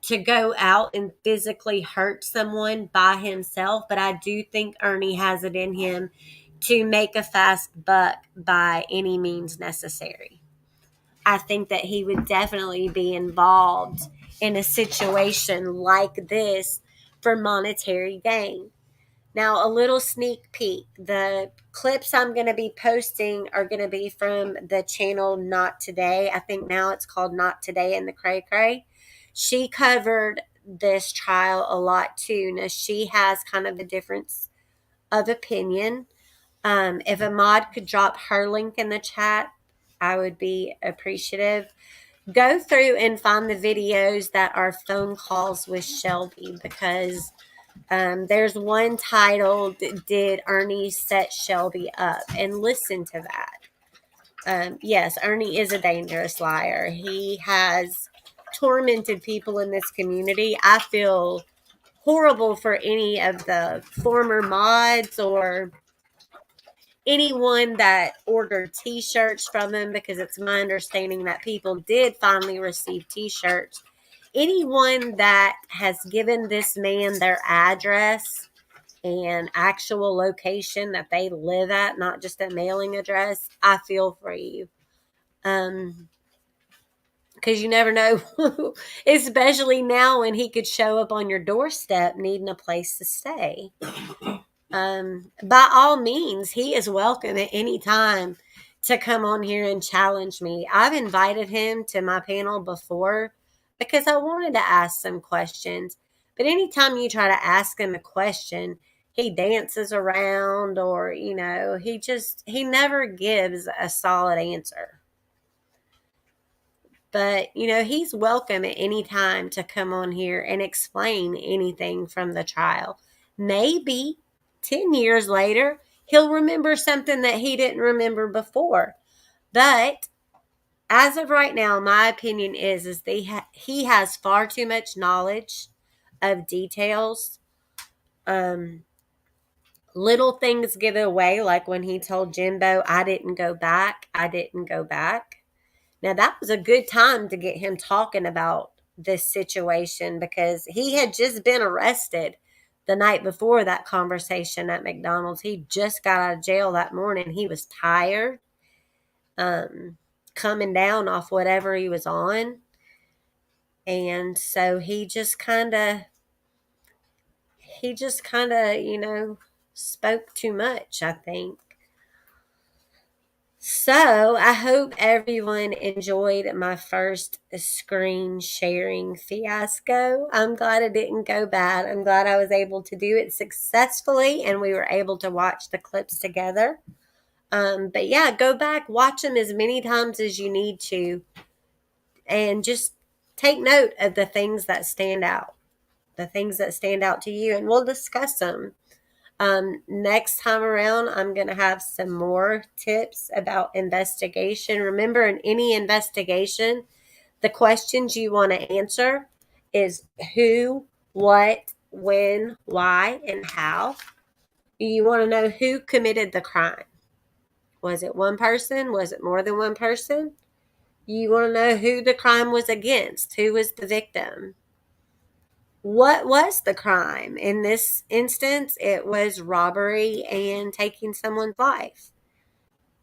to go out and physically hurt someone by himself, but I do think Ernie has it in him to make a fast buck by any means necessary. I think that he would definitely be involved in a situation like this for monetary gain. Now, a little sneak peek. The clips I'm going to be posting are going to be from the channel Not Today. I think now it's called Not Today in the Cray Cray. She covered this trial a lot too. Now, she has kind of a difference of opinion. If Ahmad could drop her link in the chat, I would be appreciative. Go through and find the videos that are phone calls with Shelby, because there's one titled, Did Ernie Set Shelby Up? And listen to that. Yes, Ernie is a dangerous liar. He has tormented people in this community. I feel horrible for any of the former mods or anyone that ordered t-shirts from him, because it's my understanding that people did finally receive t-shirts. Anyone that has given this man their address and actual location that they live at, not just a mailing address, I feel for you. Because you never know, especially now when he could show up on your doorstep needing a place to stay. By all means, he is welcome at any time to come on here and challenge me. I've invited him to my panel before because I wanted to ask some questions. But anytime you try to ask him a question, he dances around, or, you know, he never gives a solid answer. But, you know, he's welcome at any time to come on here and explain anything from the trial. Maybe 10 years later, he'll remember something that he didn't remember before. But as of right now, my opinion is that he has far too much knowledge of details. Little things give it away, like when he told Jimbo, I didn't go back. Now, that was a good time to get him talking about this situation, because he had just been arrested the night before that conversation at McDonald's. He just got out of jail that morning. He was tired, coming down off whatever he was on. And so he just kind of he just kind of, spoke too much, I think. So I hope everyone enjoyed my first screen sharing fiasco. I'm glad it didn't go bad. I'm glad I was able to do it successfully and we were able to watch the clips together. But yeah, go back, watch them as many times as you need to, and just take note of the things that stand out, to you, and we'll discuss them. Next time around, I'm going to have some more tips about investigation. Remember, in any investigation, the questions you want to answer is who, what, when, why, and how. You want to know who committed the crime. Was it one person? Was it more than one person? You want to know who the crime was against. Who was the victim? What was the crime? In this instance, it was robbery and taking someone's life.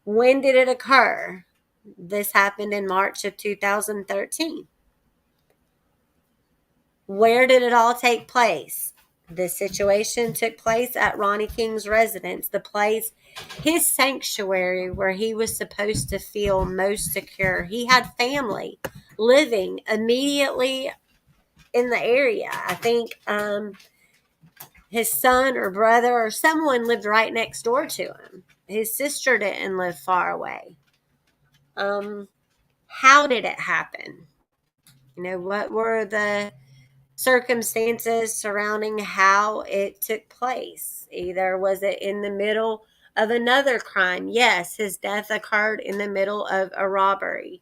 When did it occur? This happened in March of 2013. Where did it all take place? The situation took place at Ronnie King's residence, the place, his sanctuary, where he was supposed to feel most secure. He had family living immediately in the area. I think his son or brother or someone lived right next door to him. His sister didn't live far away. How did it happen? What were the circumstances surrounding how it took place? Either was it in the middle of another crime? Yes, his death occurred in the middle of a robbery.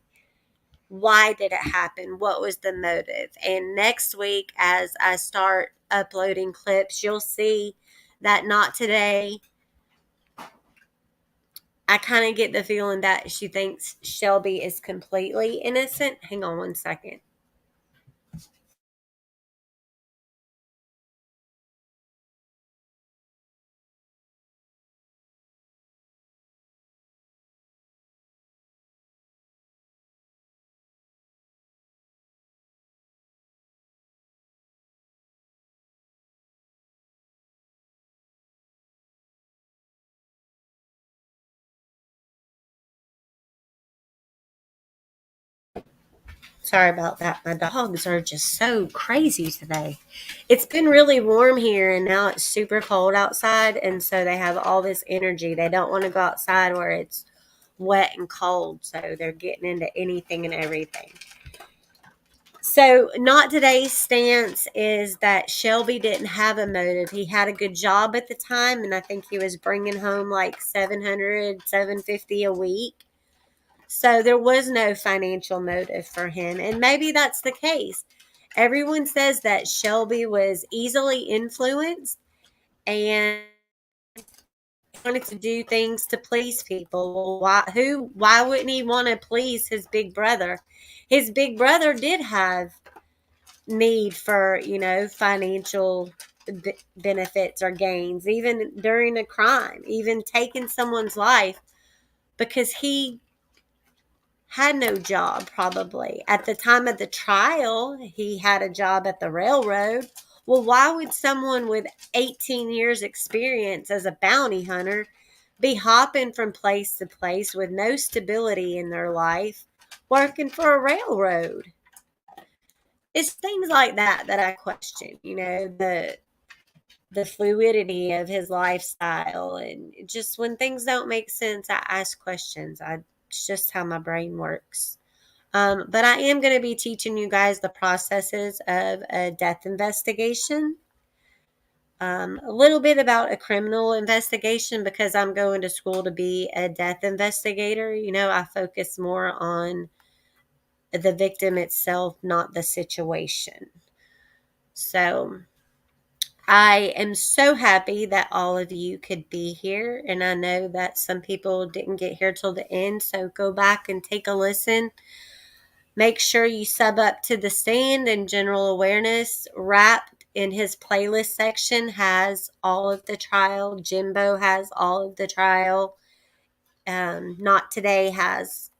Why did it happen? What was the motive? And next week, as I start uploading clips, you'll see that not today. I kind of get the feeling that she thinks Shelby is completely innocent. Hang on one second. Sorry about that. My dogs are just so crazy today. It's been really warm here and now it's super cold outside. And so they have all this energy. They don't want to go outside where it's wet and cold. So they're getting into anything and everything. So, not today's stance is that Shelby didn't have a motive. He had a good job at the time, and I think he was bringing home like $750 a week. So, there was no financial motive for him, and maybe that's the case. Everyone says that Shelby was easily influenced and wanted to do things to please people. Well, why wouldn't he want to please his big brother? His big brother did have need for financial benefits or gains, even during a crime, even taking someone's life, because he had no job. Probably at the time of the trial he had a job at the railroad. Well, why would someone with 18 years experience as a bounty hunter be hopping from place to place with no stability in their life, working for a railroad? It's things like that I question, the fluidity of his lifestyle, and just when things don't make sense, I ask questions. It's just how my brain works. But I am going to be teaching you guys the processes of a death investigation. A little bit about a criminal investigation because I'm going to school to be a death investigator. I focus more on the victim itself, not the situation. So I am so happy that all of you could be here. And I know that some people didn't get here till the end. So go back and take a listen. Make sure you sub up to The Stand and General Awareness. Wrapped in his playlist section has all of the trial. Jimbo has all of the trial. Not Today has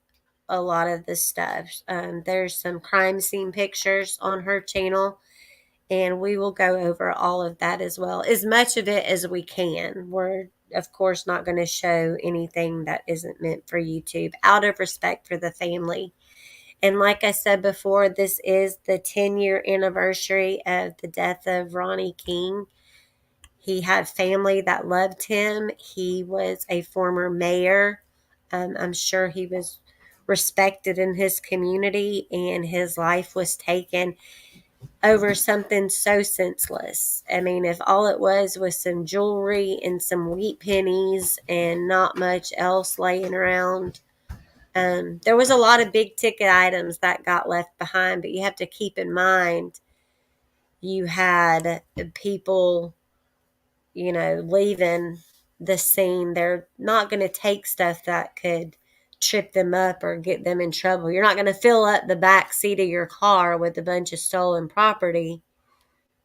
a lot of the stuff. There's some crime scene pictures on her channel. And we will go over all of that as well, as much of it as we can. We're, of course, not going to show anything that isn't meant for YouTube out of respect for the family. And like I said before, this is the 10-year anniversary of the death of Ronnie King. He had family that loved him. He was a former mayor. I'm sure he was respected in his community, and his life was taken over something so senseless. I mean, if all it was some jewelry and some wheat pennies and not much else laying around. There was a lot of big ticket items that got left behind, but you have to keep in mind you had people, leaving the scene. They're not going to take stuff that could trip them up or get them in trouble. You're not going to fill up the back seat of your car with a bunch of stolen property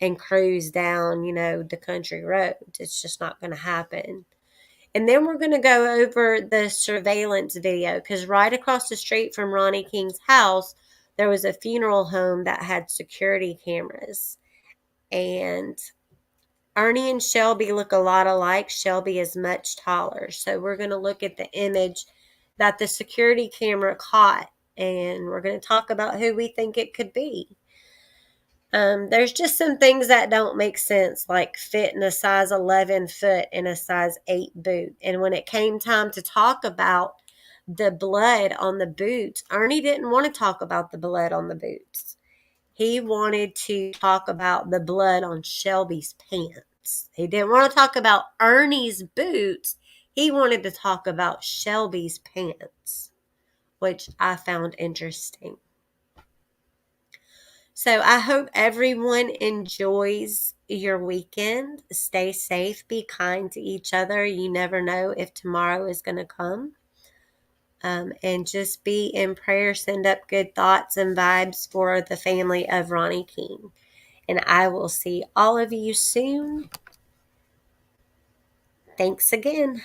and cruise down, the country road. It's just not going to happen. And then we're going to go over the surveillance video, because right across the street from Ronnie King's house, there was a funeral home that had security cameras. And Ernie and Shelby look a lot alike. Shelby is much taller. So we're going to look at the image that the security camera caught, and we're going to talk about who we think it could be. There's just some things that don't make sense, like fitting a size 11 foot in a size 8 boot. And when it came time to talk about the blood on the boots, Ernie didn't want to talk about the blood on the boots. He wanted to talk about the blood on Shelby's pants. He didn't want to talk about Ernie's boots. He wanted to talk about Shelby's pants, which I found interesting. So I hope everyone enjoys your weekend. Stay safe. Be kind to each other. You never know if tomorrow is going to come. And just be in prayer. Send up good thoughts and vibes for the family of Ronnie King. And I will see all of you soon. Thanks again.